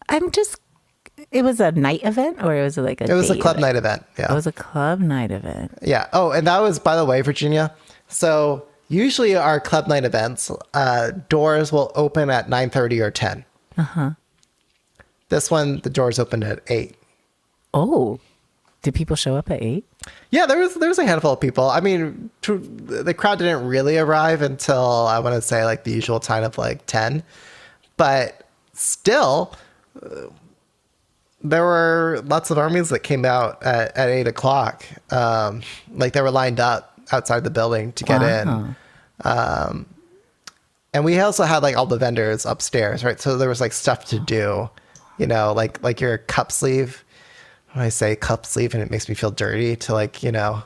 it was a night event or it was like it was a club night event. Yeah. It was a club night event. Yeah. Oh, and that was, by the way, Virginia. So usually our club night events, doors will open at 9:30 or 10. This one, the doors opened at 8. Oh, did people show up at 8? Yeah, there was a handful of people. I mean, the crowd didn't really arrive until I want to say like the usual time of like 10, but still, there were lots of armies that came out at 8 o'clock. Like they were lined up outside the building to get in. And we also had like all the vendors upstairs, right? So there was like stuff to do, you know, like your cup sleeve. When I say cup sleeve and it makes me feel dirty to like, you know,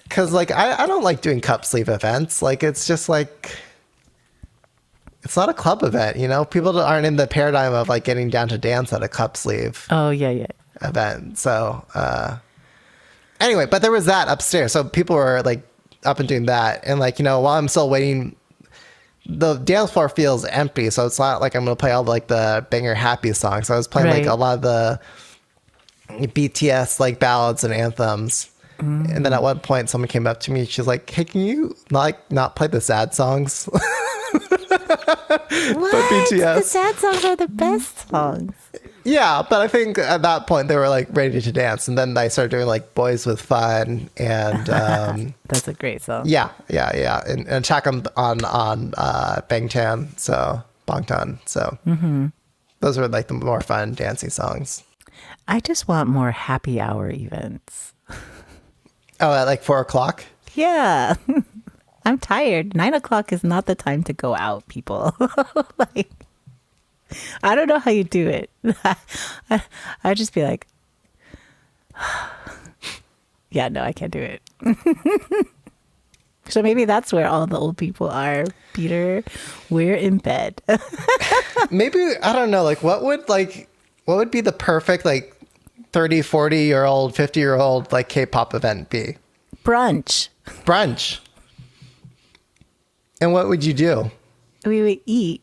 because like I don't like doing cup sleeve events. Like it's just like, it's not a club event, you know? People aren't in the paradigm of like getting down to dance at a cup sleeve. Oh, yeah. Event. So anyway, but there was that upstairs. So people were like up and doing that. And like, you know, while I'm still waiting, the dance floor feels empty. So it's not like I'm going to play all like the banger happy songs. So I was playing like a lot of the BTS like ballads and anthems. And then at one point someone came up to me, she's like, hey, can you not play the sad songs? What? BTS. The sad songs are the best songs. Yeah, but I think at that point they were like ready to dance, and then I started doing like Boys with Fun and that's a great song. Yeah, and Attack on Bangtan, so Bangtan. So those were like the more fun dancing songs. I just want more happy hour events. Oh, at like 4 o'clock? Yeah. I'm tired. 9 o'clock is not the time to go out, people. Like, I don't know how you do it. I'd just be like, yeah, no, I can't do it. So maybe that's where all the old people are, Peter. We're in bed. Maybe, I don't know, like what would be the perfect like 30, 40-year-old, 50-year-old like K-pop event be? Brunch. And what would you do? We would eat.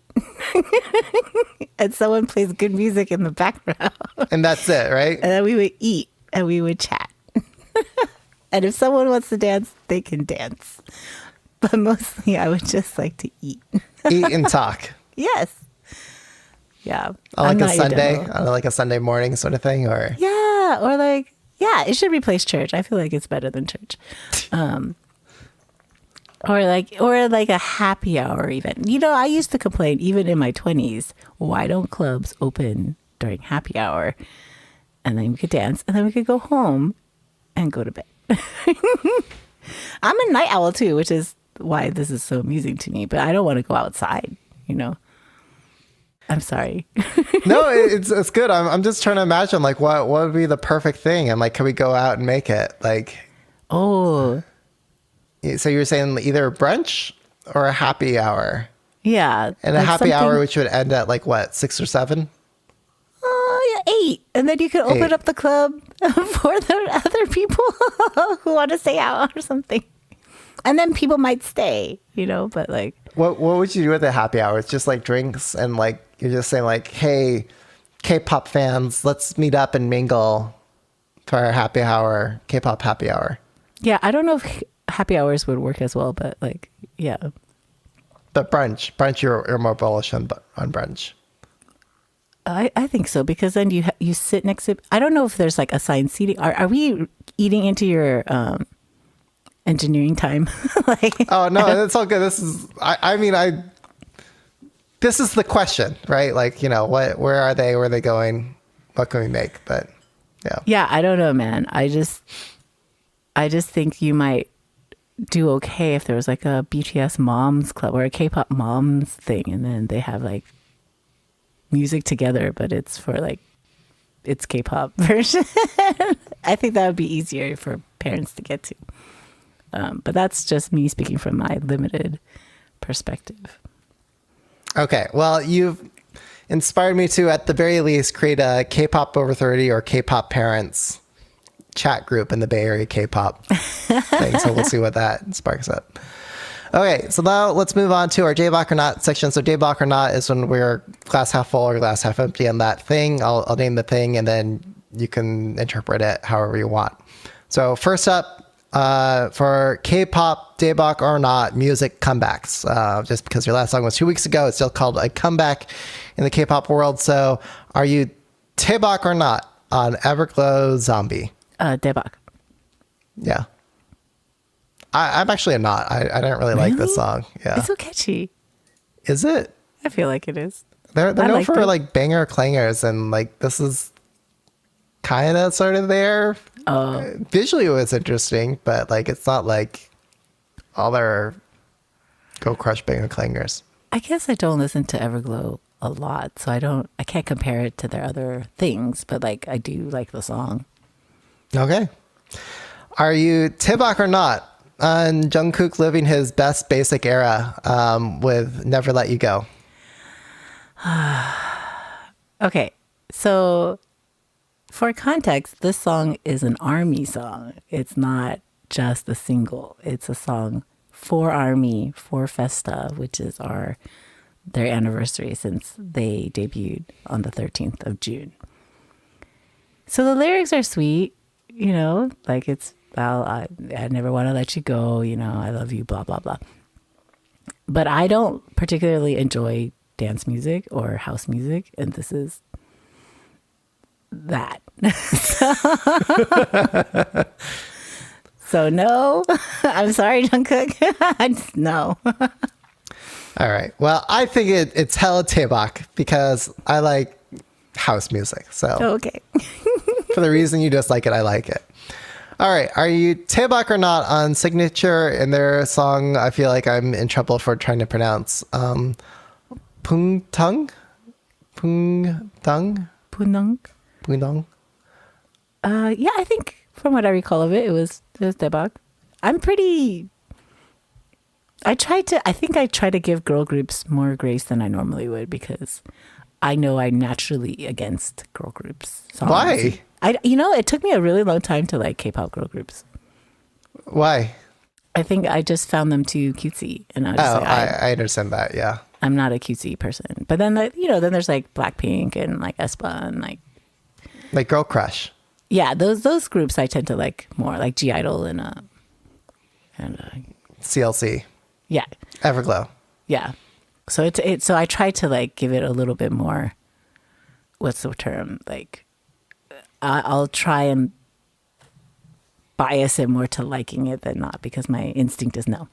And someone plays good music in the background. And that's it, right? And then we would eat and we would chat. And if someone wants to dance, they can dance. But mostly I would just like to eat. Eat and talk. Yes. Yeah. On like a Sunday? On like a Sunday morning sort of thing? Or yeah. Or like, yeah, it should replace church. I feel like it's better than church. or like a happy hour even. You know, I used to complain even in my 20s, why don't clubs open during happy hour? And then we could dance and then we could go home and go to bed. I'm a night owl too, which is why this is so amusing to me, but I don't want to go outside, you know. I'm sorry. No, it's good. I'm just trying to imagine like what would be the perfect thing, and like can we go out and make it like? Oh, So you're saying either brunch or a happy hour, yeah. and a like happy hour something- which would end at like what, 6 or 7? Oh, yeah, 8. And then you could open 8. up the club for the other people who want to stay out or something. And then people might stay, you know, but like. What would you do at the happy hour? It's just like drinks and like you're just saying like, hey, K-pop fans, let's meet up and mingle for our happy hour, K-pop happy hour. Yeah, I don't know if happy hours would work as well, but like, yeah. But brunch, you're more bullish on brunch. I think so, because then you sit next to. I don't know if there's like assigned seating. Are we eating into your engineering time? Like, Oh no, it's all good. This is this is the question, right? Like, you know, where are they? Where are they going? What can we make? But yeah. yeah, I don't know, man. I just think you might do okay if there was like a BTS moms club or a K-pop moms thing, and then they have like music together, but it's for like it's K-pop version. I think that would be easier for parents to get to. But that's just me speaking from my limited perspective. Okay. Well, you've inspired me to, at the very least, create a K-pop over 30 or K-pop parents chat group in the Bay Area K-pop thing. So we'll see what that sparks up. Okay, so now let's move on to our Daebak or not section. So Daebak or not is when we're glass half full or glass half empty on that thing. I'll name the thing and then you can interpret it however you want. So first up, for K-pop, Daebak or not, music comebacks. Just because your last song was 2 weeks ago, it's still called a comeback in the K-pop world. So are you Daebak or not on Everglow Zombie? Daebak. Yeah. I'm actually a not. I don't really like this song. Yeah. It's so catchy. Is it? I feel like it is. They're I known liked for it. like banger clangers, and like this is kind of sort of there. Visually it was interesting, but like it's not like all their go crush banger clangers. I guess I don't listen to Everglow a lot, so I can't compare it to their other things, but like I do like the song. Okay. Are you Daebak or not on Jungkook living his best basic era with Never Let You Go? Okay, so for context, this song is an ARMY song. It's not just a single. It's a song for ARMY, for Festa, which is their anniversary since they debuted on the 13th of June. So the lyrics are sweet, you know, like it's, well, I never want to let you go, you know, I love you, blah, blah, blah. But I don't particularly enjoy dance music or house music, and this is that. So no, I'm sorry, Jungkook. No. All right. Well, I think it's hella Daebak because I like house music. So Okay. for the reason you just like it, I like it. All right. Are you Daebak or not on Signature in their song? I feel like I'm in trouble for trying to pronounce Pung Tung? Pung Tung? Punong. Pung Tung? Yeah, I think from what I recall of it, it was Daebak. I think I try to give girl groups more grace than I normally would because I know I'm naturally against girl groups. Songs. Why? It took me a really long time to like K-pop girl groups. Why? I think I just found them too cutesy, and I was just I understand that. Yeah. I'm not a cutesy person. But then, then there's like Blackpink and like aespa and Like Girl Crush. yeah, those groups I tend to like more, like G Idol and CLC. yeah, Everglow. yeah. So so I try to like give it a little bit more. What's the term? Like I'll try and bias it more to liking it than not, because my instinct is no.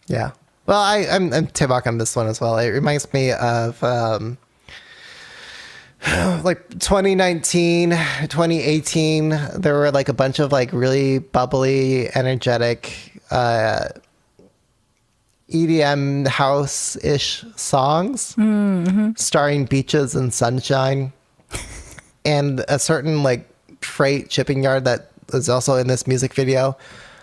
Yeah. Well, I'm Daebak on this one as well. It reminds me of like 2019, 2018. There were like a bunch of like really bubbly, energetic EDM house-ish songs starring beaches and sunshine, and a certain like freight shipping yard that is also in this music video.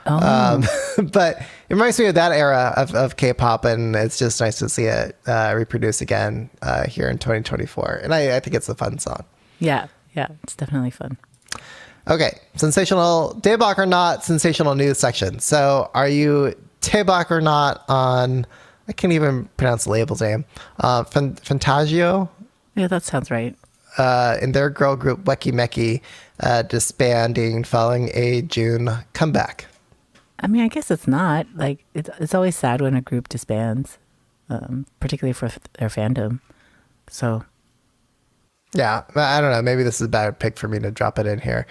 But it reminds me of that era of K-pop, and it's just nice to see it reproduce again here in 2024. And I think it's a fun song. Yeah, it's definitely fun. Okay, sensational Daebak or not sensational news section. So are you Daebak or not on, I can't even pronounce the label's name, Fantagio? Yeah, that sounds right. In their girl group Weki Meki disbanding following a June comeback. I mean, I guess it's not. Like, it's always sad when a group disbands, particularly for their fandom. So, yeah, I don't know. Maybe this is a bad pick for me to drop it in here.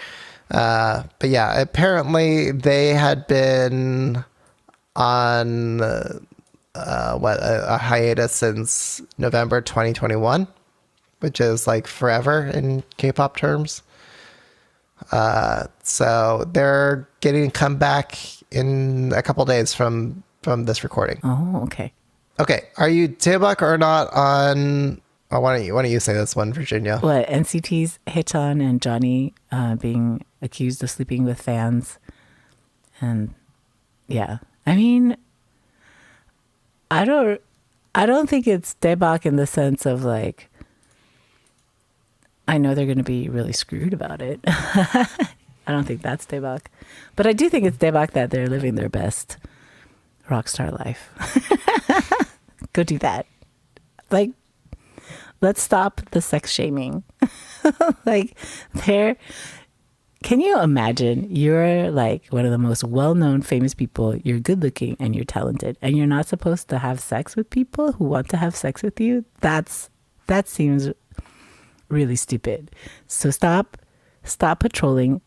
But yeah, apparently they had been on a hiatus since November 2021, which is like forever in K-pop terms. So they're getting a comeback in a couple days from this recording. oh, okay. Okay, are you Daebak or not on? Oh, why don't you say this one, Virginia? What, NCT's Haechan and Johnny being accused of sleeping with fans, and yeah, I mean, I don't think it's Daebak in the sense of like, I know they're going to be really screwed about it. I don't think that's Daebak. But I do think it's Daebak that they're living their best rock star life. Go do that. Like, let's stop the sex shaming. Like, can you imagine you're like one of the most well-known famous people, you're good looking and you're talented, and you're not supposed to have sex with people who want to have sex with you? That seems really stupid. So stop patrolling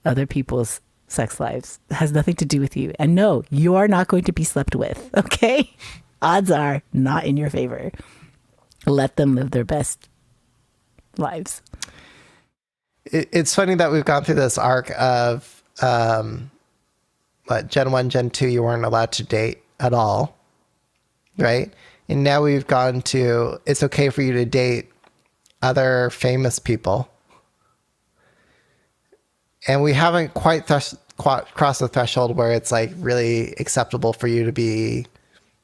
other people's sex lives. It has nothing to do with you. And no, you are not going to be slept with, okay? Odds are not in your favor. Let them live their best lives. It's funny that we've gone through this arc of Gen 1, Gen 2, you weren't allowed to date at all, right? And now we've gone to, it's okay for you to date other famous people. And we haven't quite crossed the threshold where it's like really acceptable for you to be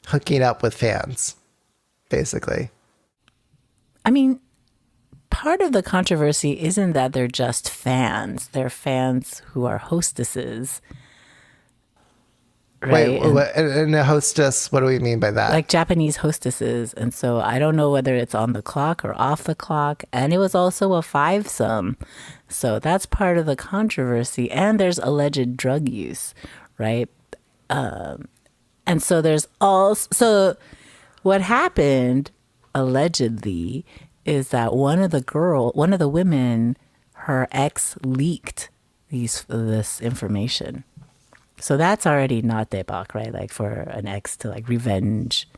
hooking up with fans, basically. I mean, part of the controversy isn't that they're just fans. They're fans who are hostesses. Right? Wait, and a hostess, what do we mean by that? Like Japanese hostesses. And so I don't know whether it's on the clock or off the clock. And it was also a fivesome. So that's part of the controversy. And there's alleged drug use, right? And so there's so what happened allegedly is that one of the women, her ex leaked this information. So that's already not Daebak, right? Like for an ex to like revenge.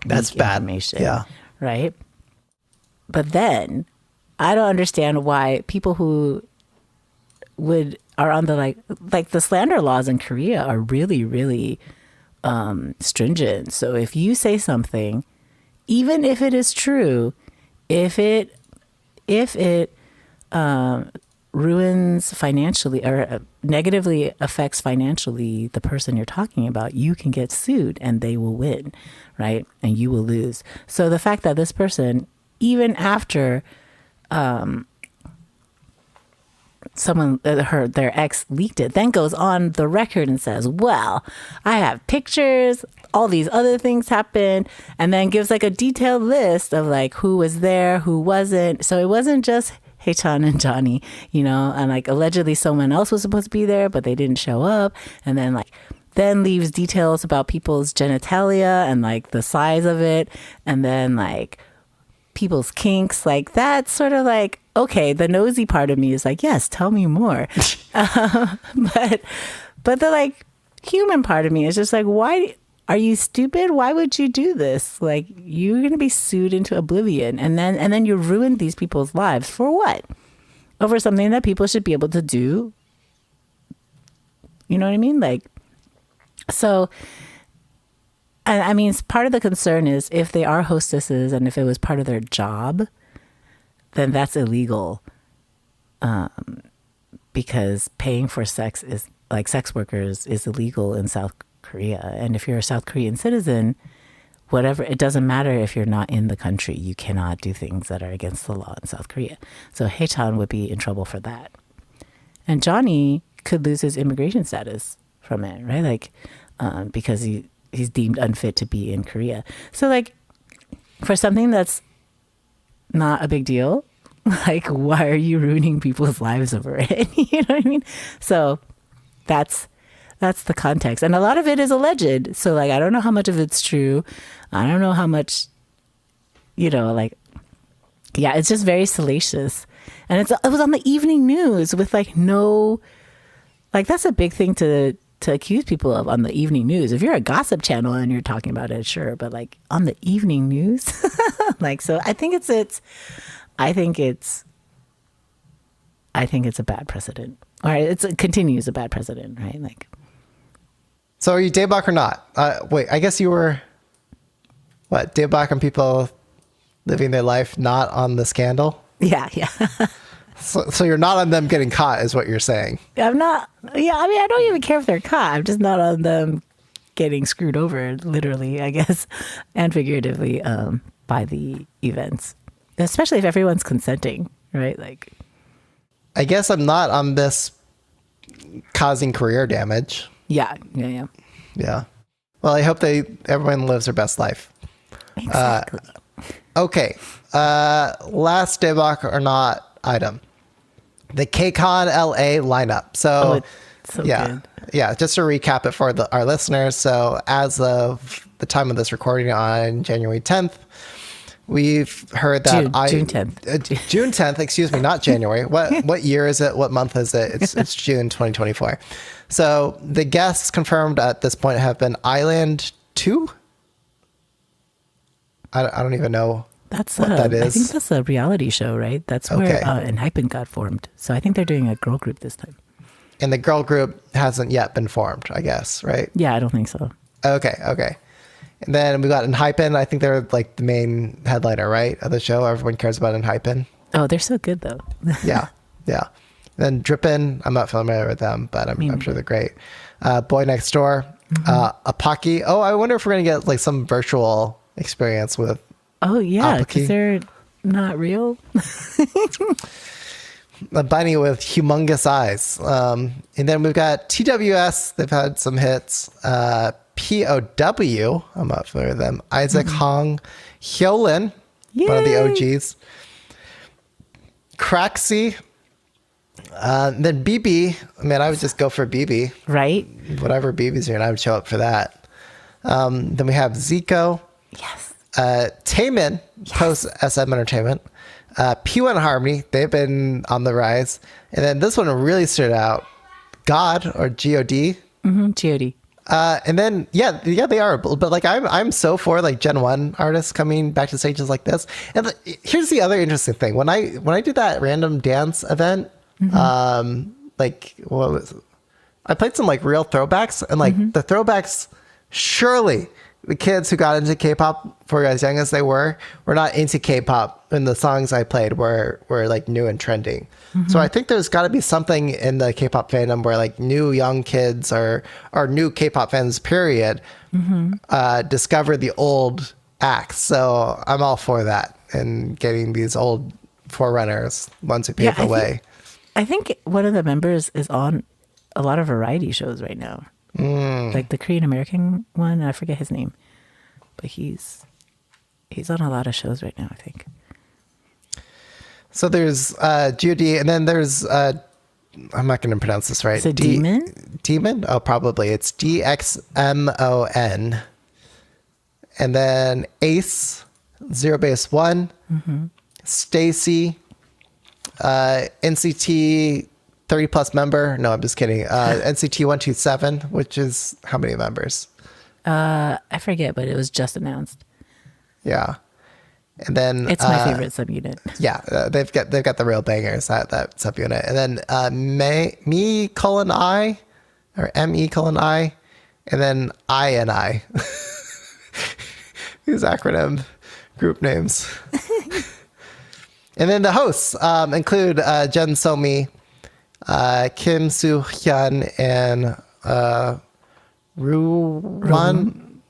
That's bad. Yeah. Right. But then I don't understand why people who are on the like the slander laws in Korea are really, really stringent. So if you say something, even if it is true, if it ruins financially or negatively affects financially the person you're talking about, you can get sued and they will win, right? And you will lose. So the fact that this person, even after their ex leaked it, then goes on the record and says, well, I have pictures, all these other things happened, and then gives like a detailed list of like who was there, who wasn't. So it wasn't just Haechan and Johnny, and like allegedly someone else was supposed to be there, but they didn't show up. And then leaves details about people's genitalia and like the size of it. And then like people's kinks, like that's sort of like, okay, the nosy part of me is like, yes, tell me more. But the like human part of me is just like, why are you stupid? Why would you do this? Like, you're going to be sued into oblivion. And then you ruined these people's lives for what? Over something that people should be able to do. You know what I mean? Like, so, I mean, part of the concern is if they are hostesses and if it was part of their job, then that's illegal. Because paying for sex is, like sex workers, is illegal in South Korea. And if you're a South Korean citizen, whatever, it doesn't matter if you're not in the country, you cannot do things that are against the law in South Korea. So Haechan would be in trouble for that. And Johnny could lose his immigration status from it, right? Like, because he's deemed unfit to be in Korea. So like, for something that's not a big deal, like, why are you ruining people's lives over it? You know what I mean? So that's the context. And a lot of it is alleged. So like, I don't know how much of it's true. I don't know how much, you know, like, yeah, it's just very salacious. And it was on the evening news with like no, like that's a big thing to accuse people of on the evening news. If you're a gossip channel and you're talking about it, sure. But like on the evening news, like, so I think it's a bad precedent. Or it continues a bad precedent, right? Like, So are you Daebak or not? Wait, I guess you were, what, Daebak on people living their life not on the scandal? yeah. So you're not on them getting caught is what you're saying. I'm not, yeah, I mean, I don't even care if they're caught. I'm just not on them getting screwed over, literally, I guess, and figuratively, by the events. Especially if everyone's consenting, right? Like, I guess I'm not on this causing career damage. Yeah. Yeah. Well, I hope everyone lives their best life. Exactly. Okay. Last Daebak or not item. The KCON LA lineup. So, it's so yeah. good. Yeah. Just to recap it for our listeners. So as of the time of this recording on January 10th, we've heard that June 10th. June 10th, excuse me, not January. What year is it? What month is it? It's June 2024. So the guests confirmed at this point have been Island 2. I don't even know what that is. I think that's a reality show, right? That's where Enhypen got formed. So I think they're doing a girl group this time. And the girl group hasn't yet been formed, I guess, right? Yeah, I don't think so. Okay. And then we got Enhypen. I think they're like the main headliner, right, of the show. Everyone cares about Enhypen. Oh, they're so good though. Yeah. Then Drippin', I'm not familiar with them, but I'm sure they're great. Boy Next Door, Apaki. Oh, I wonder if we're gonna get like some virtual experience with. Oh yeah, because they're not real. A bunny with humongous eyes. And then we've got TWS. They've had some hits. POW. I'm not familiar with them. Isaac Hong, Hyolyn, one of the OGs. Craxy. Then BB. Man, I would just go for BB. Right. Whatever BB's doing, I would show up for that. Then we have Zico. Yes. Taemin, post SM Entertainment. P1 Harmony, they've been on the rise. And then this one really stood out. God or GOD. GOD. And then yeah, they are. But like I'm so for like Gen 1 artists coming back to stages like this. And here's the other interesting thing. When I did that random dance event, like what was it? I played some like real throwbacks, and like the throwbacks, surely the kids who got into K-pop for as young as they were not into K-pop, and the songs I played were like new and trending. So I think there's got to be something in the K-pop fandom where like new young kids or new K-pop fans, period, discover the old acts. So I'm all for that and getting these old forerunners, ones who paved the way. I think one of the members is on a lot of variety shows right now. Like the Korean American one, I forget his name, but he's on a lot of shows right now, I think. So there's GOD, and then there's I'm not going to pronounce this right. Is it Demon? Demon? Oh, probably. It's DXMON. And then Ace, Zero Base One, Stacy, NCT 30 plus member. No, I'm just kidding. NCT 127, which is how many members? I forget, but it was just announced. Yeah. And then It's my favorite subunit. Yeah, they've got the real bangers, that subunit. And then me:I, or ME:I, and then I. These acronym group names. And then the hosts include Jun Somi, Kim Soo Hyun, and Ruwon.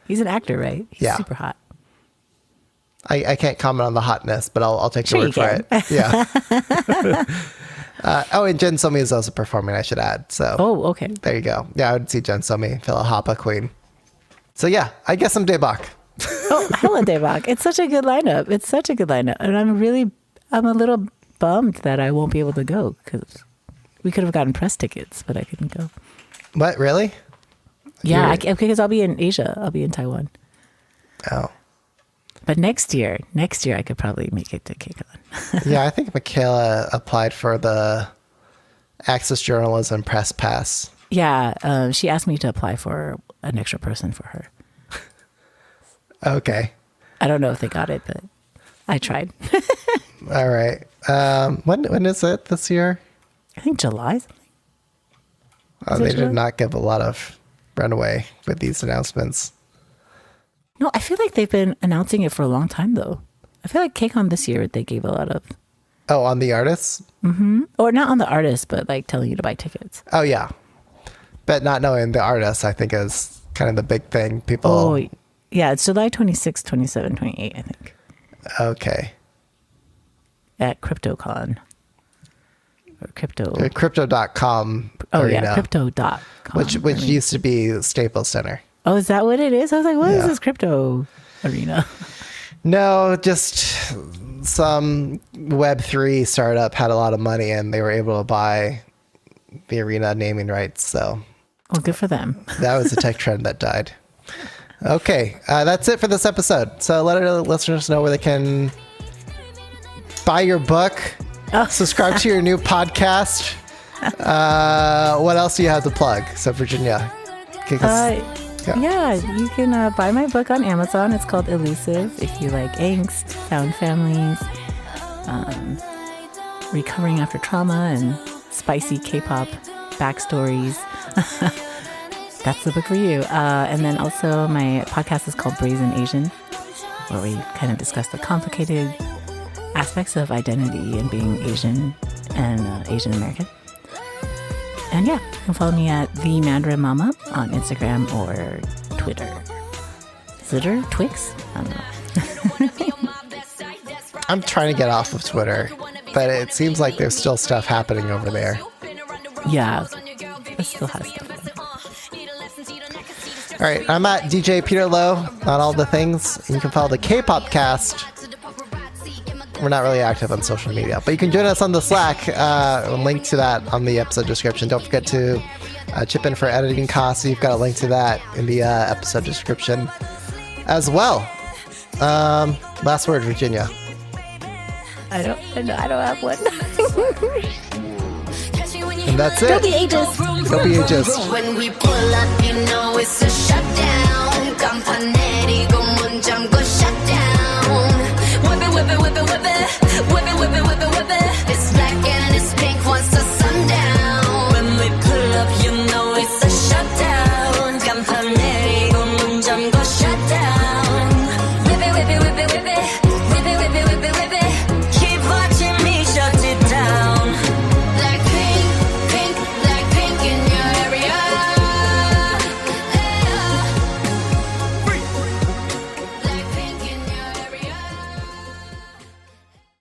He's an actor, right? He's super hot. I can't comment on the hotness, but I'll take your word for it. Yeah. And Jun Somi is also performing, I should add. So. Oh, okay. There you go. Yeah, I would see Jun Somi, Philahapa Queen. So yeah, I guess I'm Daebak. Oh, hello, Daebak. It's such a good lineup. And I'm a little bummed that I won't be able to go because we could have gotten press tickets, but I couldn't go. What, really? Yeah, because I'll be in Asia. I'll be in Taiwan. Oh. But next year I could probably make it to KCON. Yeah, I think Michaela applied for the Access Journalism Press Pass. Yeah, she asked me to apply for an extra person for her. Okay. I don't know if they got it, but I tried. All right. When is it this year? I think July. They did not give a lot of runway with these announcements. No, I feel like they've been announcing it for a long time, though. I feel like KCON this year, they gave a lot of... Oh, on the artists? Mm-hmm. Or not on the artists, but like telling you to buy tickets. Oh, yeah. But not knowing the artists, I think, is kind of the big thing. People... Oh, yeah. It's July 26, 27, 28, I think. Okay. At CryptoCon. Or Crypto... Crypto.com Oh, arena, yeah. Crypto.com. Which used to be Staples Center. Oh, is that what it is? I was like, what is this crypto arena? No, just some Web3 startup had a lot of money and they were able to buy the arena naming rights. So, well, good for them. That was a tech trend that died. Okay, that's it for this episode. So let our listeners know where they can buy your book, subscribe to your new podcast. What else do you have to plug? So, Virginia. Yeah, you can buy my book on Amazon. It's called Elusive. If you like angst, found families, recovering after trauma, and spicy K-pop backstories, that's the book for you. And then also my podcast is called Brazen Asian, where we kind of discuss the complicated aspects of identity and being Asian and Asian American. And yeah, you can follow me at the Mandarin Mama on Instagram or Twitter. Twitter? Twix? I don't know. I'm trying to get off of Twitter, but it seems like there's still stuff happening over there. Yeah, it still has stuff. All right, I'm at DJ Peter Lowe on all the things. You can follow the K-Pop Cast. We're not really active on social media, but you can join us on the Slack. Link to that on the episode description. Don't forget to chip in for editing costs. You've got a link to that in the episode description as well. Last word, Virginia. I don't have one. And that's it. Don't be ageist. Don't be ageist. When we pull up, you know it's a shutdown.